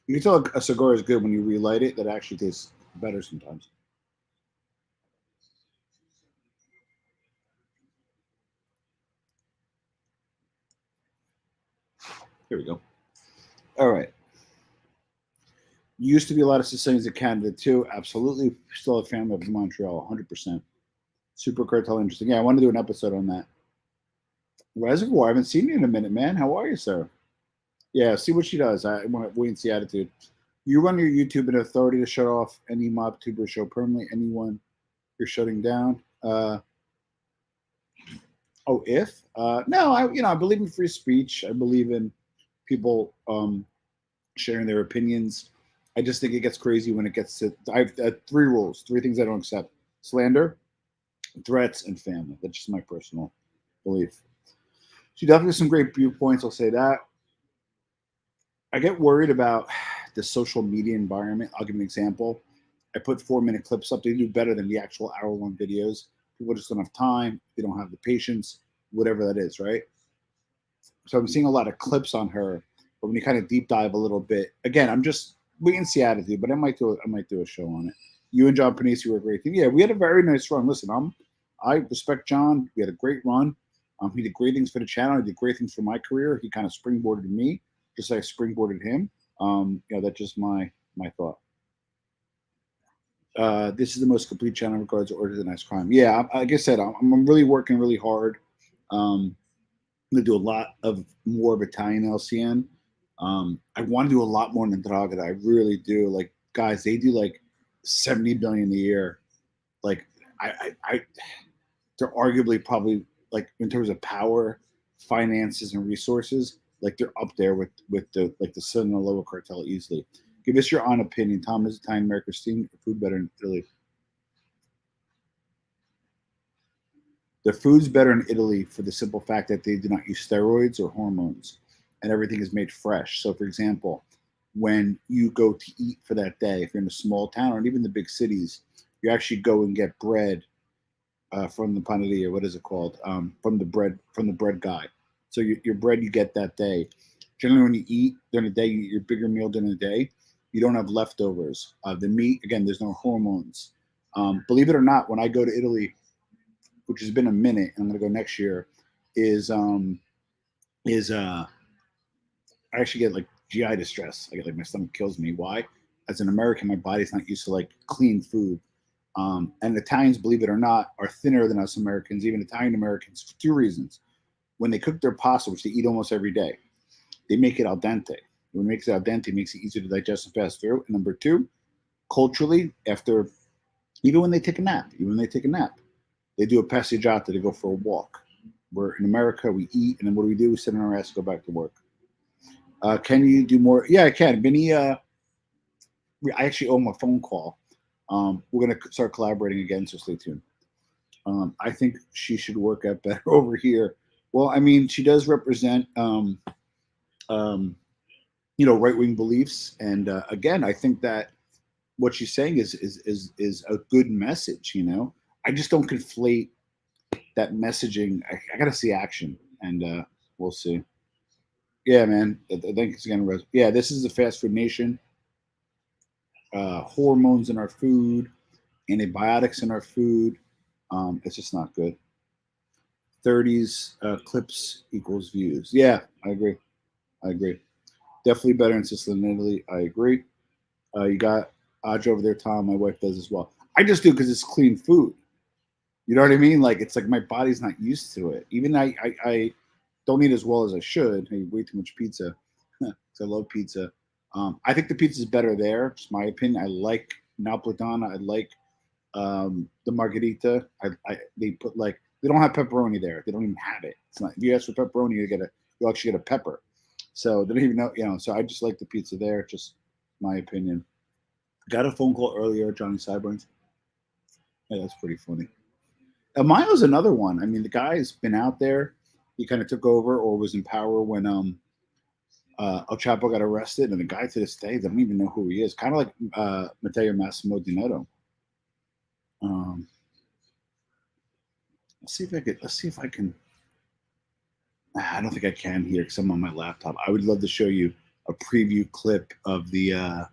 Speaker 1: You can tell a cigar is good when you relight it. That actually tastes better sometimes. Here we go. All right. Used to be a lot of Sicilians in Canada too. Absolutely. Still a family of Montreal, 100%. Super cartel interesting. Yeah, I want to do an episode on that. Reservoir, I haven't seen you in a minute, man. How are you, sir? Yeah, see what she does. I want to wait and see attitude. You run your YouTube and authority to shut off any mob tuber show permanently. Anyone you're shutting down. Oh, if no, I believe in free speech. I believe in people sharing their opinions. I just think it gets crazy when it gets to. I have three rules, three things I don't accept: slander, threats, and family. That's just my personal belief. She definitely has some great viewpoints. I'll say that. I get worried about the social media environment. I'll give an example. I put 4-minute clips up. They do better than the actual hour-long videos. People just don't have time. They don't have the patience, whatever that is, right? So I'm seeing a lot of clips on her, but when you kind of deep dive a little bit, again, I'm just wait and see attitude, but I might do a show on it. You and John Panisi were a great team. Yeah, we had a very nice run. Listen, I respect John. We had a great run. He did great things for the channel. He did great things for my career. He kind of springboarded me, just like I springboarded him. That's just my thought. This is the most complete channel in regards to organized crime. Yeah, like I said, I'm really working really hard. I'm gonna do a lot of more of Italian LCN. I want to do a lot more in Draga. I really do. Like, guys, they do like 70 billion a year. Like, I they're arguably probably, like, in terms of power, finances, and resources, like they're up there with the Sinaloa cartel easily. Give us your own opinion. Tom, is Italian American steam food better in Italy? The food's better in Italy for the simple fact that they do not use steroids or hormones, and everything is made fresh. So, for example, when you go to eat for that day, if you're in a small town or even the big cities, you actually go and get bread from the panaderia. What is it called? From the bread guy. So your bread you get that day. Generally, when you eat during the day, you eat your bigger meal during the day. You don't have leftovers. The meat, again, there's no hormones. Believe it or not, when I go to Italy, which has been a minute, and I'm going to go next year, is I actually get like GI distress. I get like my stomach kills me. Why? As an American, my body's not used to like clean food. And Italians, believe it or not, are thinner than us Americans, even Italian Americans, for two reasons. When they cook their pasta, which they eat almost every day, they make it al dente. When it makes it al dente, it makes it easier to digest and pass through. And number two, culturally, even when they take a nap, they do a passeggiata to go for a walk. Where in America, we eat, and then what do? We sit on our ass, go back to work. Can you do more? Yeah, I can. Vinny, I actually owe him a phone call. We're going to start collaborating again, so stay tuned. I think she should work out better over here. Well, I mean, she does represent, right-wing beliefs. And again, I think that what she's saying is a good message. You know, I just don't conflate that messaging. I got to see action, and we'll see. Yeah, man. I think it's gonna. Yeah, this is the fast food nation. Hormones in our food, antibiotics in our food. It's just not good. 30s clips equals views. Yeah, I agree. I agree. Definitely better in Sicily and Italy. I agree. You got Aj over there, Tom. My wife does as well. I just do because it's clean food. You know what I mean? Like it's like my body's not used to it. Even I don't eat as well as I should. I eat way too much pizza. 'Cause I love pizza. I think the pizza is better there. Just my opinion. I like Napolitana. I like the margherita. They put like they don't have pepperoni there. They don't even have it. It's not. If you ask for pepperoni, you actually get a pepper. So they don't even know. You know. So I just like the pizza there. Just my opinion. Got a phone call earlier, Johnny Sideburns. Yeah, that's pretty funny. Mayo's another one. I mean, the guy's been out there. He kind of took over or was in power when El Chapo got arrested, and the guy to this day, they don't even know who he is. Kind of like Matteo Massimo Dinetto. Um, let's see if I could. Let's see if I can. I don't think I can here because I'm on my laptop. I would love to show you a preview clip of the.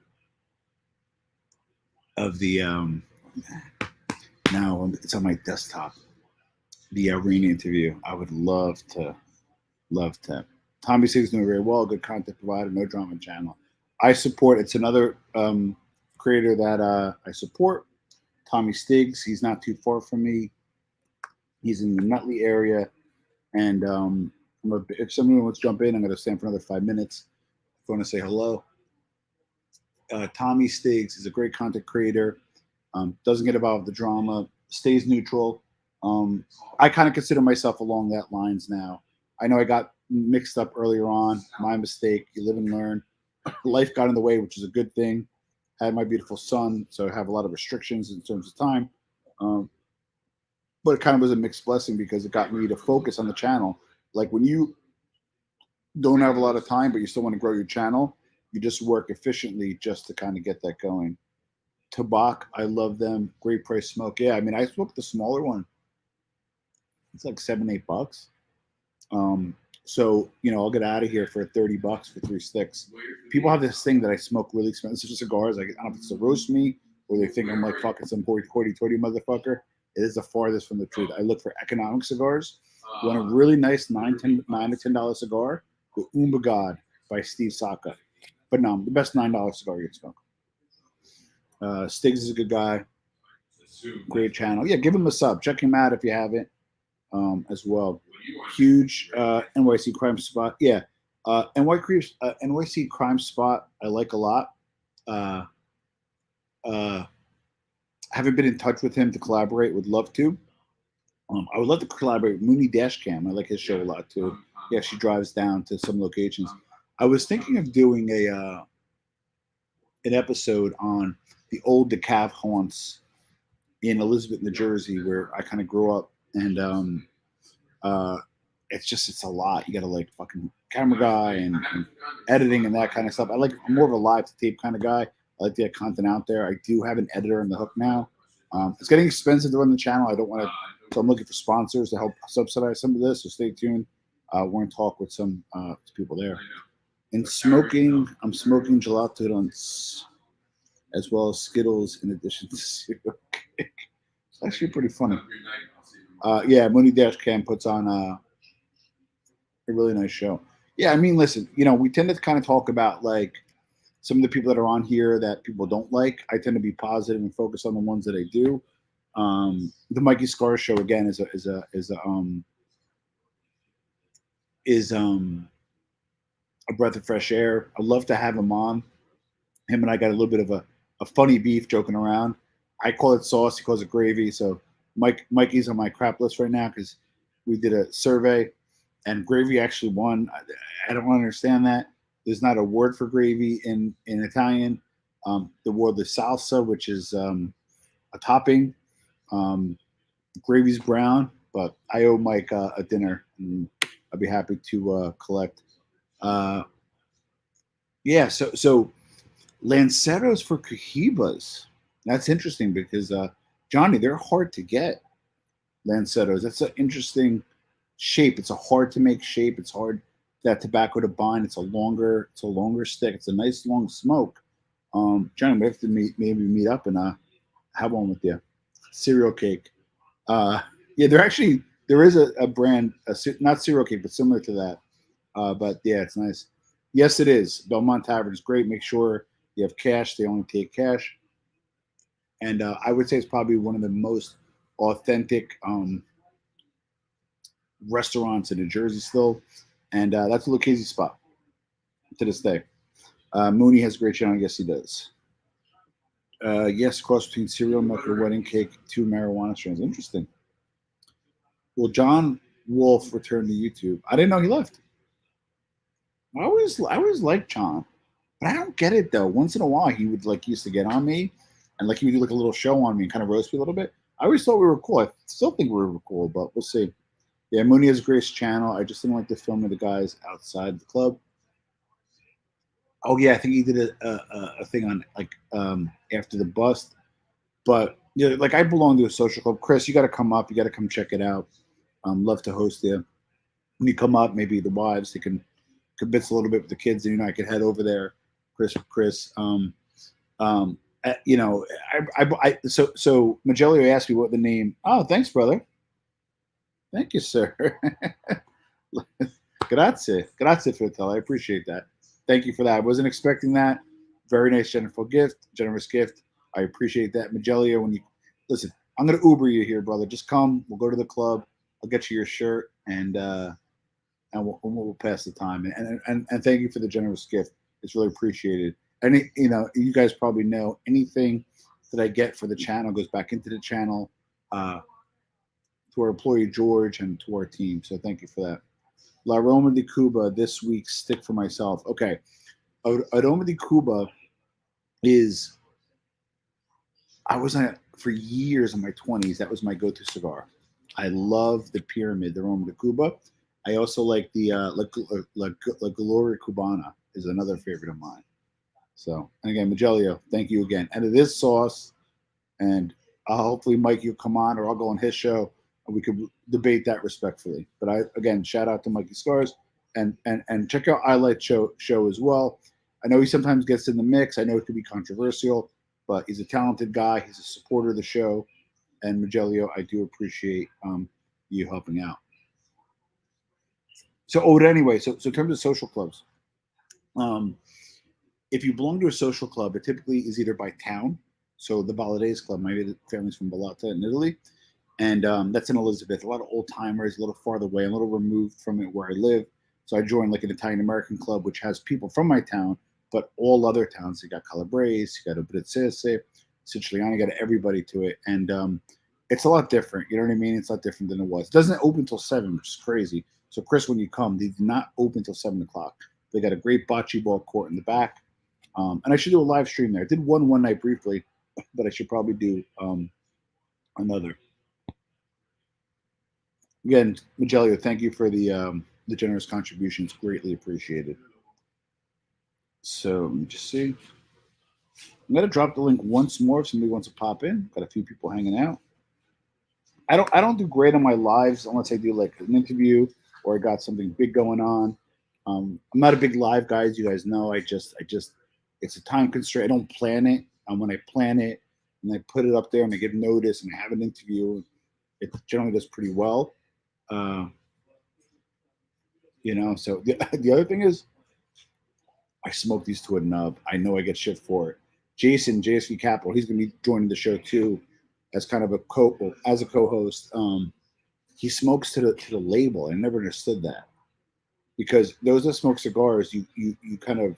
Speaker 1: Now it's on my desktop. The arena interview. I would love to. Tommy Sig's doing very well. Good content provider. No drama channel. I support. It's another creator that I support. Tommy Stiggs. He's not too far from me. He's in the Nutley area, and if someone wants to jump in, I'm going to stand for another 5 minutes. If you want to say hello, Tommy Stiggs is a great content creator. Doesn't get involved with the drama. Stays neutral. I kind of consider myself along that lines now. I know I got mixed up earlier on. My mistake. You live and learn. Life got in the way, which is a good thing. I had my beautiful son, so I have a lot of restrictions in terms of time. Um, but it kind of was a mixed blessing because it got me to focus on the channel. Like when you don't have a lot of time, but you still want to grow your channel, you just work efficiently just to kind of get that going. Tabak, I love them. Great price smoke. Yeah, I mean, I smoked the smaller one. It's like $7, $8. Um, so I'll get out of here for $30 for 3 sticks. People have this thing that I smoke really expensive cigars. Like, I don't know if it's to roast me or they think I'm like fucking some hoity-toity motherfucker. It is the farthest from the truth. I look for economic cigars. You want a really nice $9 to $10 cigar? The Umba God by Steve Saka. But no, the best $9 cigar you can smoke. Stiggs is a good guy. Great channel. Yeah, give him a sub. Check him out if you haven't as well. Huge NYC crime spot. Yeah. NYC crime spot I like a lot. Haven't been in touch with him to collaborate. Would love to. I would love to collaborate with Mooney Dashcam. I like his show a lot too. Yeah, she drives down to some locations. I was thinking of doing an episode on the old DeKalb haunts in Elizabeth, New Jersey, where I kind of grew up, and it's a lot. You got to like fucking camera guy and editing and that kind of stuff. I'm more of a live to tape kind of guy. I like to get content out there. I do have an editor in the hook now. It's getting expensive to run the channel. I don't want to, so I'm looking for sponsors to help subsidize some of this. So stay tuned. We're going to talk with some people there. And smoking, I'm smoking gelato runs as well as Skittles in addition to cereal cake. It's actually pretty funny. Yeah, Mooney Dashcam puts on a really nice show. Yeah, I mean, listen, we tend to kind of talk about like some of the people that are on here that people don't like. I tend to be positive and focus on the ones that I do. The Mikey Scar show again is a breath of fresh air. I'd love to have him on. Him and I got a little bit of a funny beef joking around. I call it sauce. He calls it gravy. So Mikey's on my crap list right now because we did a survey and gravy actually won. I don't understand that. There's not a word for gravy in Italian. The word is salsa, which is a topping. Gravy's brown, but I owe Mike a dinner, and I'd be happy to collect. Yeah, so Lanceros for Cohibas. That's interesting because Johnny, they're hard to get. Lanceros. That's an interesting shape. It's a hard to make shape. It's hard that tobacco to bind. It's a longer stick. It's a nice long smoke. Johnny, we have to maybe meet up and have one with you. Cereal cake. Uh, yeah, there is a brand, not cereal cake, but similar to that. But yeah, it's nice. Yes, it is. Belmont Tavern is great. Make sure you have cash. They only take cash, and I would say it's probably one of the most authentic restaurants in New Jersey still, and that's a Lucchese spot to this day. Mooney has a great channel. Yes, he does. Yes, cross between cereal milk and wedding cake, two marijuana strains. Interesting. Well, John Wolf returned to YouTube. I didn't know he left. I always liked John, but I don't get it though. Once in a while, he would like used to get on me, and like he would do like a little show on me and kind of roast me a little bit. I always thought we were cool. I still think we were cool, but we'll see. Yeah, Mooney has Grace channel. I just didn't like the film of the guys outside the club. Oh yeah, I think he did a thing on like after the bust. But yeah, like I belong to a social club. Chris, you got to come up. You got to come check it out. Love to host you. When you come up, maybe the wives they can convince a little bit with the kids, and I could head over there. Chris. You know, so Magello asked me what the name. Oh, thanks, brother. Thank you, sir. Grazie, Fratello. I appreciate that. Thank you for that. I wasn't expecting that. Very nice, generous gift. I appreciate that, Magellia. When you listen, I'm gonna Uber you here, brother. Just come. We'll go to the club. I'll get you your shirt, and we'll pass the time. And thank you for the generous gift. It's really appreciated. And you know, you guys probably know anything that I get for the channel goes back into the channel, to our employee George and to our team. So thank you for that. La Roma de Cuba this week's stick for myself. Okay, Roma de Cuba is I was on it for years in my 20s. That was my go-to cigar. I love the Pyramid, the Roma de Cuba. I also like the La Gloria Cubana is another favorite of mine. So, and again, Magelio, thank you again. And it is sauce, and hopefully Mikey will come on, or I'll go on his show, and we could debate that respectfully. But again, shout out to Mikey Scars, and check out I Like show as well. I know he sometimes gets in the mix. I know it could be controversial, but he's a talented guy. He's a supporter of the show, and Magelio, I do appreciate you helping out. So, anyway, so in terms of social clubs, um, if you belong to a social club, it typically is either by town. So the Baladese Club, my family's from Balata in Italy, and that's in Elizabeth. A lot of old timers, a little farther away, a little removed from it where I live. So I joined like an Italian American club, which has people from my town, but all other towns. You got Calabrese, you got Abruzzese, Siciliano, you got everybody to it, and it's a lot different. You know what I mean? It's a lot different than it was. It doesn't open until 7, which is crazy. So Chris, when you come, they do not open until 7 o'clock. They got a great bocce ball court in the back. And I should do a live stream there. I did one night briefly, but I should probably do another. Again, Magelio, thank you for the generous contributions. Greatly appreciated. So let me just see. I'm gonna drop the link once more if somebody wants to pop in. Got a few people hanging out. I don't do great on my lives unless I do like an interview or I got something big going on. I'm not a big live guy, as you guys know. I just it's a time constraint. I don't plan it. And when I plan it and I put it up there and I give notice and I have an interview, it generally does pretty well. Uh, so the other thing is I smoke these to a nub. I know I get shit for it. Jason, JSV Capital, he's going to be joining the show too as kind of a co-host. He smokes to the label. I never understood that because those that smoke cigars, you kind of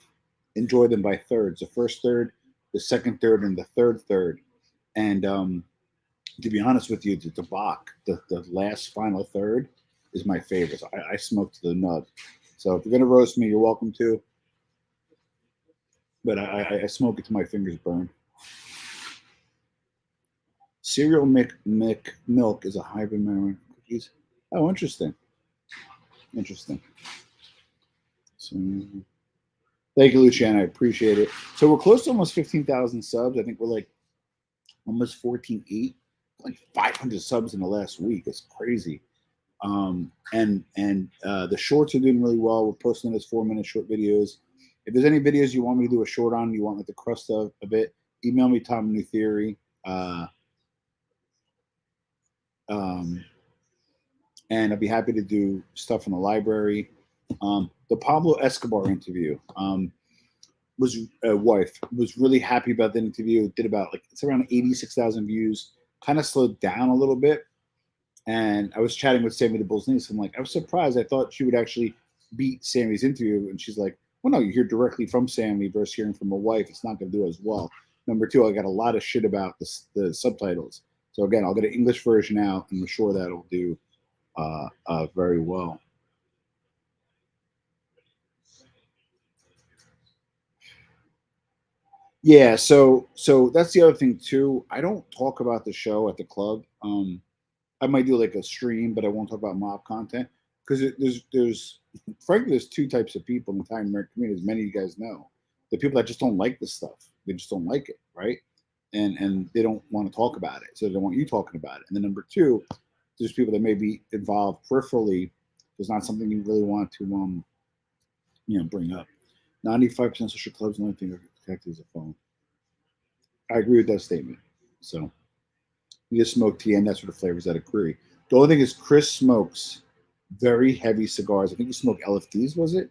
Speaker 1: enjoy them by thirds. The first third, the second third, and the third. And to be honest with you, the Tabak, the last final third, is my favorite. So I smoke to the nub. So if you're gonna roast me, you're welcome to. But I smoke it till my fingers burn. Cereal milk is a hybrid marijuana cookies. Oh, interesting. Interesting. So, Thank you, Luciana. I appreciate it. So we're close to almost 15,000 subs. I think we're like almost 14.8, like 500 subs in the last week. It's crazy. And the shorts are doing really well. We're posting those 4-minute short videos. If there's any videos you want me to do a short on, you want like the crust of a bit, email me Tom New Theory. And I'd be happy to do stuff in the library. The Pablo Escobar interview was wife was really happy about the interview. It did about like it's around 86,000 views. Kind of slowed down a little bit. And I was chatting with Sammy the Bull's niece. I'm like, I was surprised. I thought she would actually beat Sammy's interview. And she's like, well, no, you hear directly from Sammy versus hearing from a wife. It's not going to do as well. Number two, I got a lot of shit about the subtitles. So again, I'll get an English version out, and I'm sure that'll do very well. Yeah, so that's the other thing too. I don't talk about the show at the club. I might do like a stream, but I won't talk about mob content because there's frankly there's two types of people in the Italian American community, as many of you guys know. The people that just don't like this stuff, they just don't like it, right? And they don't want to talk about it, so they don't want you talking about it. And then number two, there's people that may be involved peripherally. There's not something you really want to bring up. 95% social clubs, the only thing that protected is a phone. I agree with that statement. So you just smoke TN, that's what the flavors that agree. The only thing is Chris smokes very heavy cigars. I think he smoked LFDs, was it?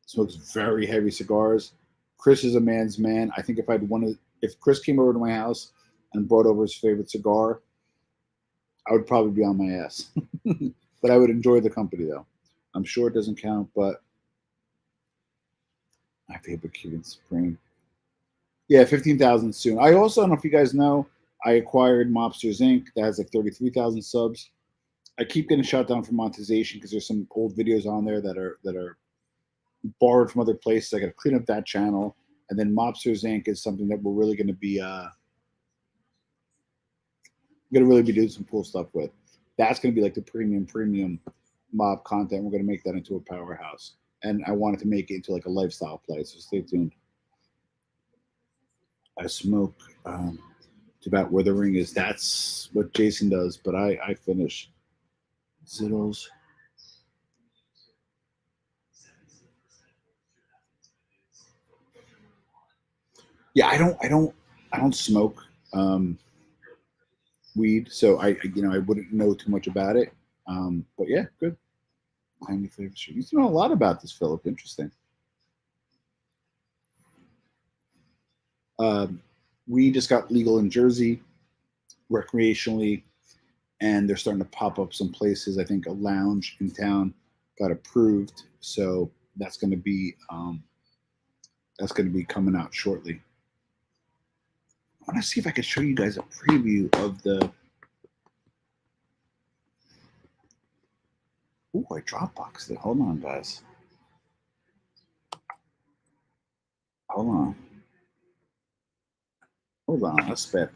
Speaker 1: Smokes very heavy cigars. Chris is a man's man. I think if Chris came over to my house and brought over his favorite cigar, I would probably be on my ass. But I would enjoy the company though. I'm sure it doesn't count, but my favorite Cuban Supreme. Yeah, 15,000 soon. I also don't know if you guys know, I acquired Mobsters Inc. that has like 33,000 subs. I keep getting shut down for monetization because there's some old videos on there that are borrowed from other places. I got to clean up that channel, and then Mobsters Inc. is something that we're really going to be doing some cool stuff with. That's going to be like the premium mob content. We're going to make that into a powerhouse, and I wanted to make it into like a lifestyle play. So stay tuned. I smoke. It's about where the ring is. That's what Jason does, but I finish. Zittles. Yeah, I don't smoke weed, so I wouldn't know too much about it. But yeah, good. Tiny flavors. You know a lot about this, Philip. Interesting. We just got legal in Jersey, recreationally, and they're starting to pop up some places. I think a lounge in town got approved, so that's going to be coming out shortly. I want to see if I can show you guys a preview of the. Ooh, I Dropboxed it. Hold on, guys. Hold on. Hold on. Let's spit.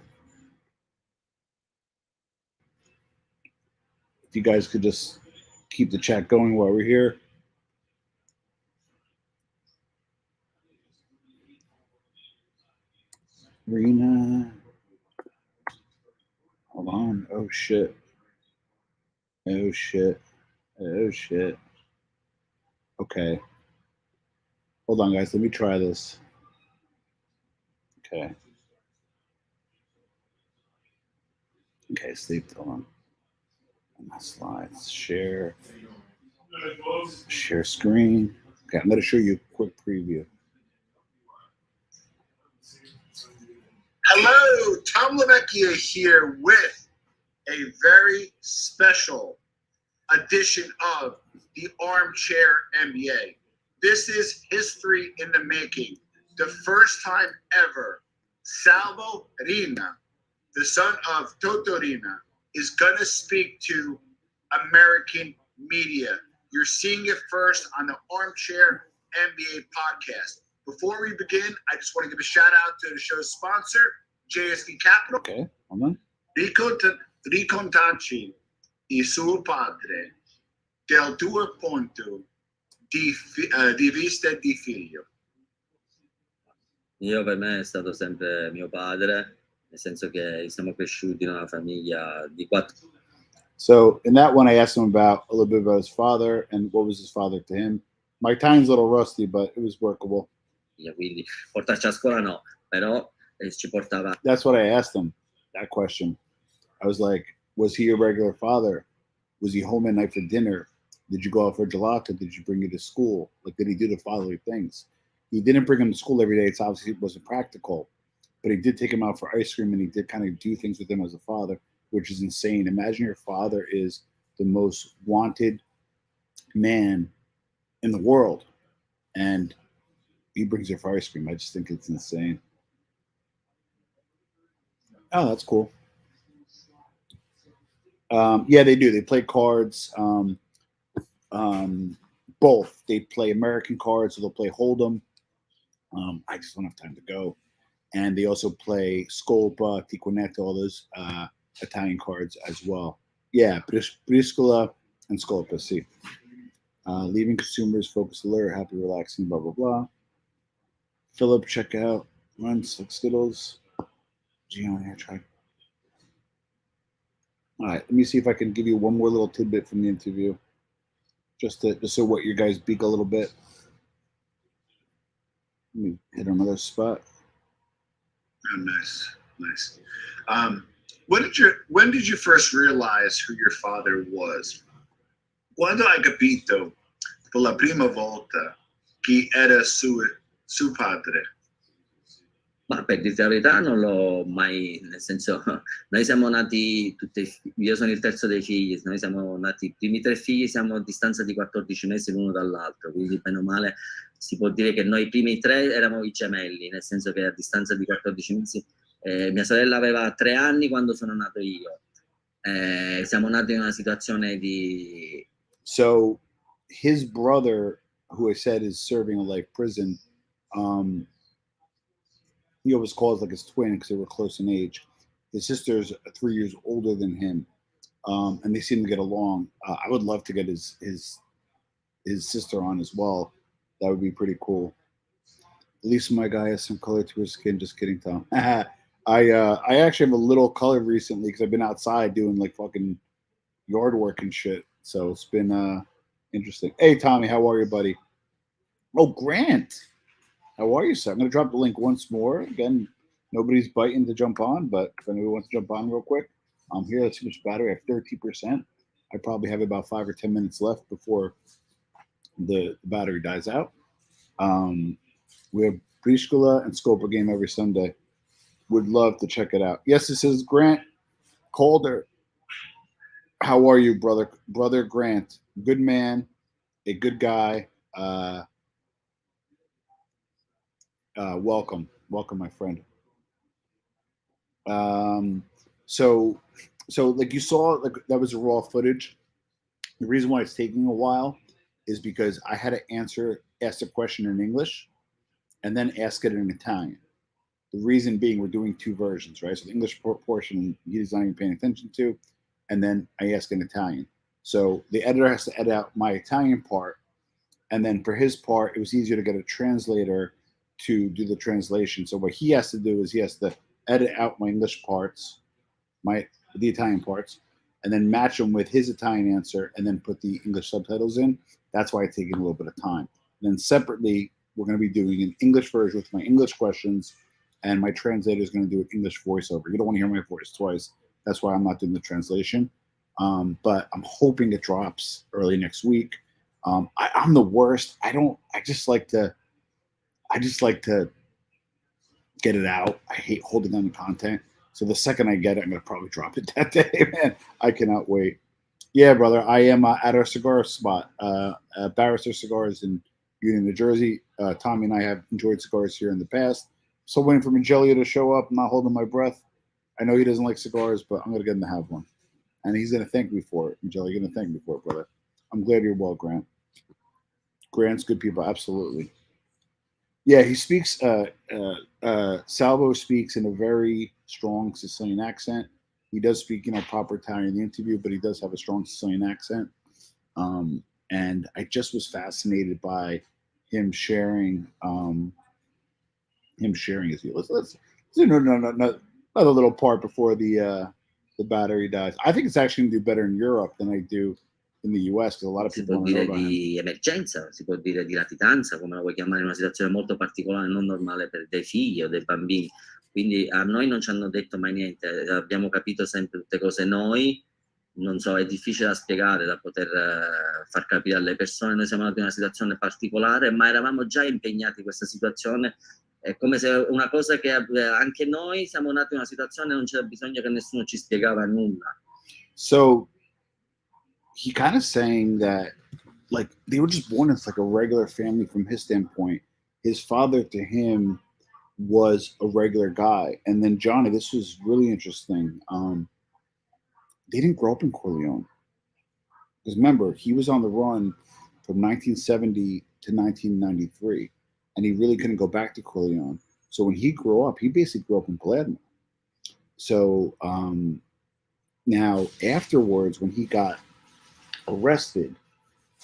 Speaker 1: If you guys could just keep the chat going while we're here. Rena. Hold on. Oh, shit. Oh, shit. Oh, shit. Okay. Hold on, guys. Let me try this. Okay. Okay, sleep. Hold on. My slides. Share screen. Okay, I'm going to show you a quick preview.
Speaker 2: Hello, Tom Lemecchia here with a very special edition of the Armchair NBA. This is history in the making. The first time ever, Salvo Rina, the son of Toto Rina, is going to speak to American media. You're seeing it first on the Armchair NBA podcast. Before we begin, I just want to give a shout out to the show's sponsor, JSD Capital.
Speaker 1: Okay, hold on.
Speaker 2: Ricontaci il suo padre del tuo punto di vista di figlio.
Speaker 3: Io per me è stato sempre mio padre, nel senso che siamo cresciuti in una famiglia di 4
Speaker 1: So in that one, I asked him about a little bit about his father and what was his father to him. My time's a little rusty, but it was workable.
Speaker 3: figlie, quindi portarci a scuola no, però ci portava.
Speaker 1: That's what I asked him, that question. I was like, was he your regular father? Was he home at night for dinner? Did you go out for gelato? Did you bring you to school? Like, did he do the fatherly things? He didn't bring him to school every day. It's obviously it wasn't practical, but he did take him out for ice cream and he did kind of do things with him as a father, which is insane. Imagine your father is the most wanted man in the world and he brings you for ice cream. I just think it's insane. Oh, that's cool. Yeah, they do. They play cards. Um, both. They play American cards, so they'll play Hold'em. I just don't have time to go. And they also play Scolpa, Tiquinetto, all those Italian cards as well. Yeah, Briscola and Scolpa, see. Leaving consumers focused, alert, happy, relaxing, blah, blah, blah. Philip, check out. Runs like Skittles. Gion here, try. All right, let me see if I can give you one more little tidbit from the interview, just so what your guys beak a little bit. Let me hit another spot.
Speaker 2: Oh, nice, nice. When did you first realize who your father was? Quando hai capito per la prima volta chi era suo padre?
Speaker 3: Ma per dirti la verità non l'ho mai, nel senso, noi siamo nati io sono il terzo dei figli, noi siamo nati, i primi 3 figli siamo a distanza di 14 mesi l'uno dall'altro, quindi bene o male si può dire che noi i primi 3 eravamo i gemelli, nel senso che a distanza di 14 mesi mia sorella aveva 3 anni quando sono nato io. Siamo nati in una situazione di...
Speaker 1: So his brother, who I said is serving a life prison, he always calls like his twin because they were close in age. His sister's 3 years older than him, and they seem to get along. I would love to get his sister on as well. That would be pretty cool. At least my guy has some color to his skin. Just kidding, Tom. I actually have a little color recently because I've been outside doing like fucking yard work and shit. So it's been interesting. Hey Tommy, how are you, buddy? Oh Grant, how are you, sir? I'm gonna drop the link once more. Again, nobody's biting to jump on, but if anybody wants to jump on real quick, I'm here. That's too much battery. I have 30%. I probably have about 5 or 10 minutes left before the battery dies out. We have Briscola and Scopa game every Sunday. Would love to check it out. Yes, this is Grant Calder. How are you, brother? Brother Grant, good man, a good guy. Welcome, my friend. Um, so, like you saw, like that was raw footage. The reason why it's taking a while is because I had to ask the question in English, and then ask it in Italian. The reason being, we're doing 2 versions, right? So the English portion he's not even paying attention to, and then I ask in Italian. So the editor has to edit out my Italian part, and then for his part, it was easier to get a translator to do the translation. So what he has to do is he has to edit out my English parts, the Italian parts, and then match them with his Italian answer, and then put the English subtitles in. That's why it's taking a little bit of time. And then separately, we're going to be doing an English version with my English questions, and my translator is going to do an English voiceover. You don't want to hear my voice twice. That's why I'm not doing the translation. But I'm hoping it drops early next week. I'm the worst. I just like to get it out. I hate holding on to content. So the second I get it, I'm gonna probably drop it that day, man. I cannot wait. Yeah, brother. I am at our cigar spot, Barrister Cigars in Union, New Jersey. Tommy and I have enjoyed cigars here in the past. So waiting for Magellia to show up. I'm not holding my breath. I know he doesn't like cigars, but I'm gonna get him to have one, and he's gonna thank me for it. Magellia, you're gonna thank me for it, brother. I'm glad you're well, Grant. Grant's good people, absolutely. Yeah, he speaks. Salvo speaks in a very strong Sicilian accent. He does speak, proper Italian in the interview, but he does have a strong Sicilian accent. And I just was fascinated by him sharing him sharing his view. Let's do another little part before the battery dies. I think it's actually going to do better in Europe than I do in the US because a lot of
Speaker 3: Si
Speaker 1: people
Speaker 3: può
Speaker 1: want to know
Speaker 3: dire
Speaker 1: about him.
Speaker 3: di emergenza, si può dire di latitanza, come la vuoi chiamare, in una situazione molto particolare, non normale per dei figli o dei bambini. Quindi a noi non ci hanno detto mai niente, abbiamo capito sempre tutte cose noi, non so, è difficile da spiegare, da poter far capire alle persone. Noi siamo nati in una situazione particolare, ma eravamo già impegnati in questa situazione. È come se una cosa che anche noi siamo nati in una situazione e non c'era bisogno che nessuno ci spiegava nulla.
Speaker 1: So he kind of saying that like they were just born as like a regular family from his standpoint. His father to him was a regular guy. And then Johnny, this was really interesting. They didn't grow up in Corleone. Because remember, he was on the run from 1970 to 1993, and he really couldn't go back to Corleone. So when he grew up, he basically grew up in Palermo. So now afterwards, when he got arrested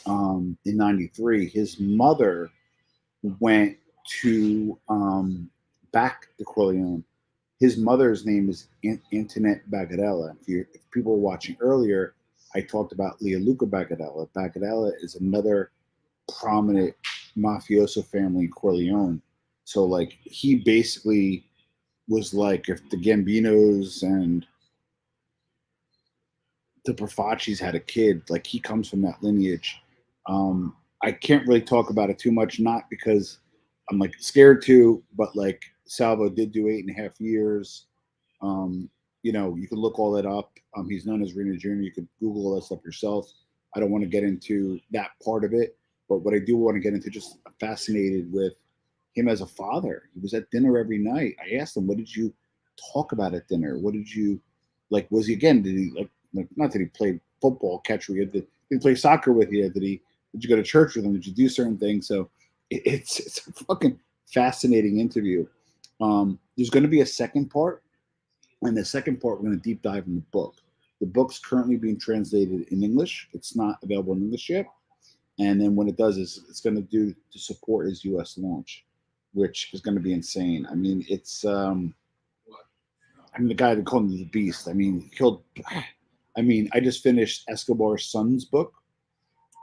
Speaker 1: in '93, his mother went to back to Corleone. His mother's name is Antoinette Bagatella. If people were watching earlier, I talked about Leoluca Bagatella. Bagatella is another prominent mafioso family in Corleone. So like he basically was like if the Gambinos and the Profacis had a kid, like he comes from that lineage. I can't really talk about it too much, not because I'm like scared to, but like Salvo did do 8.5 years. You know, you can look all that up. He's known as Reno Jr. You could Google all that stuff yourself. I don't want to get into that part of it, but what I do want to get into, just fascinated with him as a father. He was at dinner every night. I asked him, "What did you talk about at dinner? What did you like? Was he again? Did he like not that he played football, catch with you? Did he play soccer with you? Did you go to church with him? Did you do certain things?" So it's a fucking fascinating interview. There's going to be a second part, and the second part we're going to deep dive in the book. The book's currently being translated in English. It's not available in English yet. And then when it does, it's going to do to support his U.S. launch, which is going to be insane. I mean, it's the guy that called him the Beast. I mean, he killed. I mean, I just finished Escobar's son's book,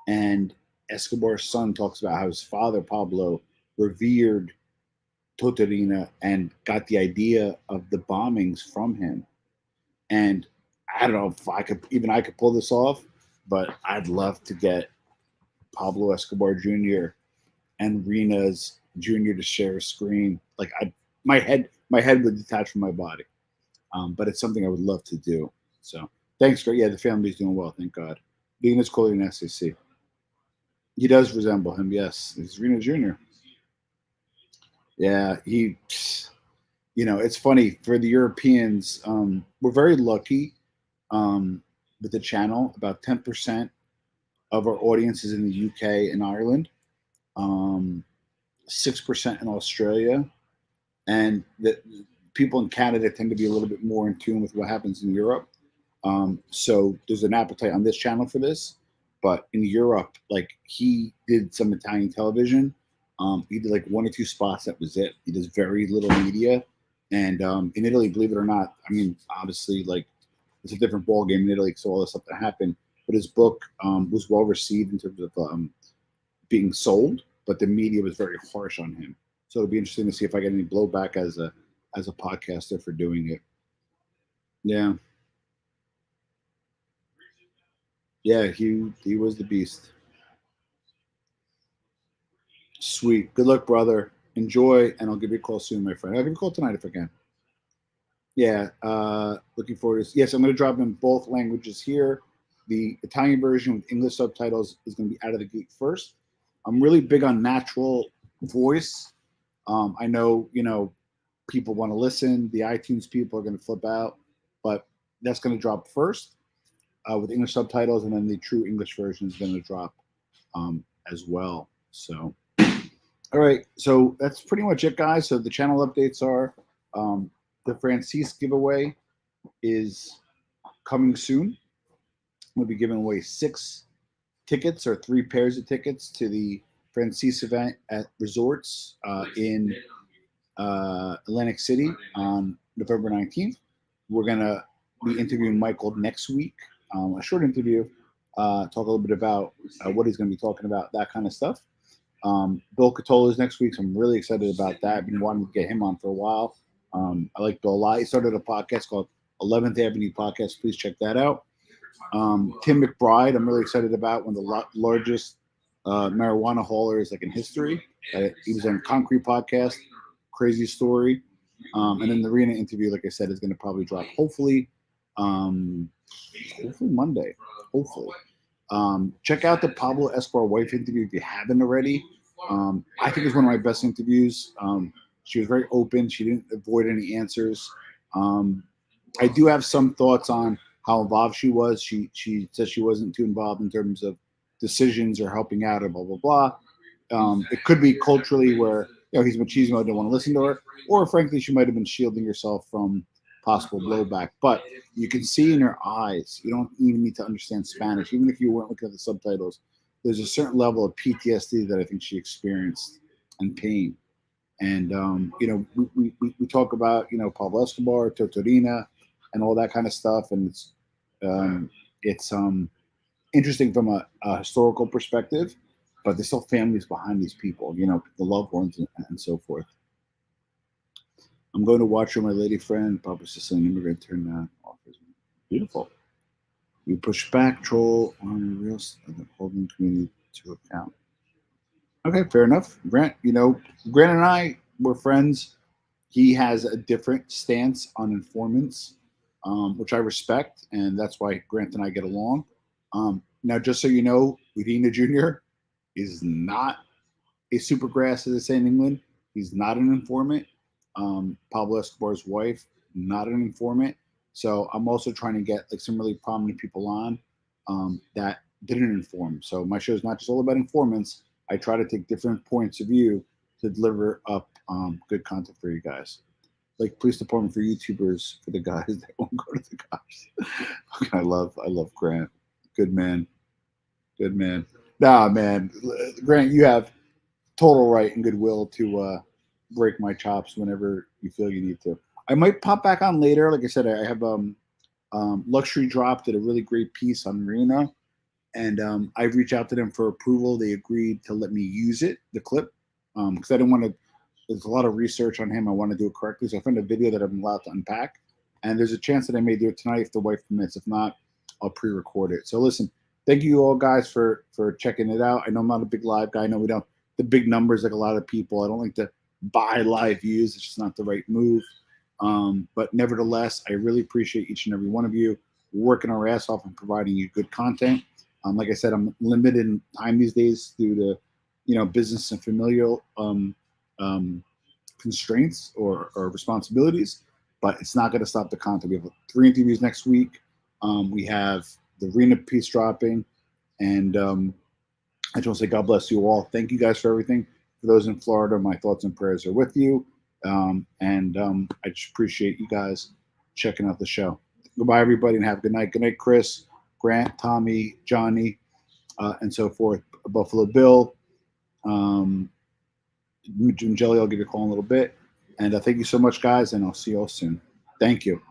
Speaker 1: and Escobar's son talks about how his father Pablo revered Totorina and got the idea of the bombings from him. And I don't know if I could pull this off, but I'd love to get Pablo Escobar Jr. and Rena's Jr. to share a screen. Like my head would detach from my body. But it's something I would love to do. So thanks, Greg. Yeah, the family's doing well, thank God. Rena's calling an SAC. He does resemble him, yes. He's Rena Jr. Yeah, it's funny for the Europeans. We're very lucky with the channel. About 10% of our audience is in the UK and Ireland, 6% in Australia, and the people in Canada tend to be a little bit more in tune with what happens in Europe. So there's an appetite on this channel for this. But in Europe, like he did some Italian television. He did like 1 or 2 spots. That was it. He does very little media. And in Italy, believe it or not, I mean, obviously, like it's a different ball game in Italy, so all this stuff that happened. But his book was well received in terms of being sold, but the media was very harsh on him. So it'll be interesting to see if I get any blowback as a podcaster for doing it. Yeah. Yeah, he was the beast. Sweet. Good luck, brother. Enjoy, and I'll give you a call soon, my friend. I'll give you a call tonight if I can. Yeah, looking forward to this. Yes, I'm going to drop in both languages here. The Italian version with English subtitles is going to be out of the gate first. I'm really big on natural voice. I know, people want to listen. The iTunes people are going to flip out, but that's going to drop first with English subtitles, and then the true English version is going to drop as well. So, all right. So that's pretty much it, guys. So the channel updates are the Francis giveaway is coming soon. We'll be giving away 6 tickets or 3 pairs of tickets to the Francis event at resorts in Atlantic City on November 19th. We're going to be interviewing Michael next week, a short interview, talk a little bit about what he's going to be talking about, that kind of stuff. Bill Catola is next week, so I'm really excited about that. I've been wanting to get him on for a while. I like Bill a lot. He started a podcast called 11th Avenue Podcast. Please check that out. Tim McBride, I'm really excited about, one of the largest marijuana haulers like in history. He was on Concrete Podcast, crazy story. And then the Rena interview, like I said, is going to probably drop hopefully Monday. Hopefully. Check out the Pablo Escobar wife interview if you haven't already. I think it's one of my best interviews. She was very open. She didn't avoid any answers. I do have some thoughts on how involved she was. She says she wasn't too involved in terms of decisions or helping out or blah, blah, blah. It could be culturally where, he's machismo, didn't want to listen to her, or frankly, she might have been shielding herself from possible blowback. But you can see in her eyes, you don't even need to understand Spanish. Even if you weren't looking at the subtitles, there's a certain level of PTSD that I think she experienced and pain. And, we talk about, Pablo Escobar, Tortorina, and all that kind of stuff. And it's interesting from a historical perspective, but there's still families behind these people, the loved ones and so forth. I'm going to watch her, my lady friend, Papa Sicilian immigrant, turn that off. Beautiful. We push back, troll on real holding community to account. Okay, fair enough. Grant, Grant and I were friends. He has a different stance on informants, which I respect, and that's why Grant and I get along. Now, just so you know, Udina Jr. is not a supergrass, as they say in England. He's not an informant. Pablo Escobar's wife, not an informant. So I'm also trying to get some really prominent people on that didn't inform. So my show is not just all about informants. I try to take different points of view to deliver up good content for you guys. Like police department for YouTubers, for the guys that won't go to the cops. I love Grant. Good man. Nah, man. Grant, you have total right and goodwill to break my chops whenever you feel you need to. I might pop back on later. Like I said, I have Luxury Drop did a really great piece on Rena, and I reached out to them for approval. They agreed to let me use it, the clip, because I didn't want to. There's a lot of research on him. I want to do it correctly, so I found a video that I'm allowed to unpack, and there's a chance that I may do it tonight if the wife permits. If not, I'll pre-record it. So listen, thank you all guys for checking it out. I know I'm not a big live guy. I know we don't the big numbers like a lot of people. I don't like to buy live views. It's just not the right move. But nevertheless, I really appreciate each and every one of you working our ass off and providing you good content. Like I said, I'm limited in time these days due to, business and familial constraints or responsibilities, but it's not going to stop the content. We have 3 interviews next week. We have the Rena piece dropping, and I just want to say God bless you all. Thank you guys for everything. For those in Florida, my thoughts and prayers are with you. And I just appreciate you guys checking out the show. Goodbye, everybody, and have a good night. Good night, Chris, Grant, Tommy, Johnny, and so forth. Buffalo Bill, Jim Jelly, I'll give you a call in a little bit. And thank you so much, guys, and I'll see you all soon. Thank you.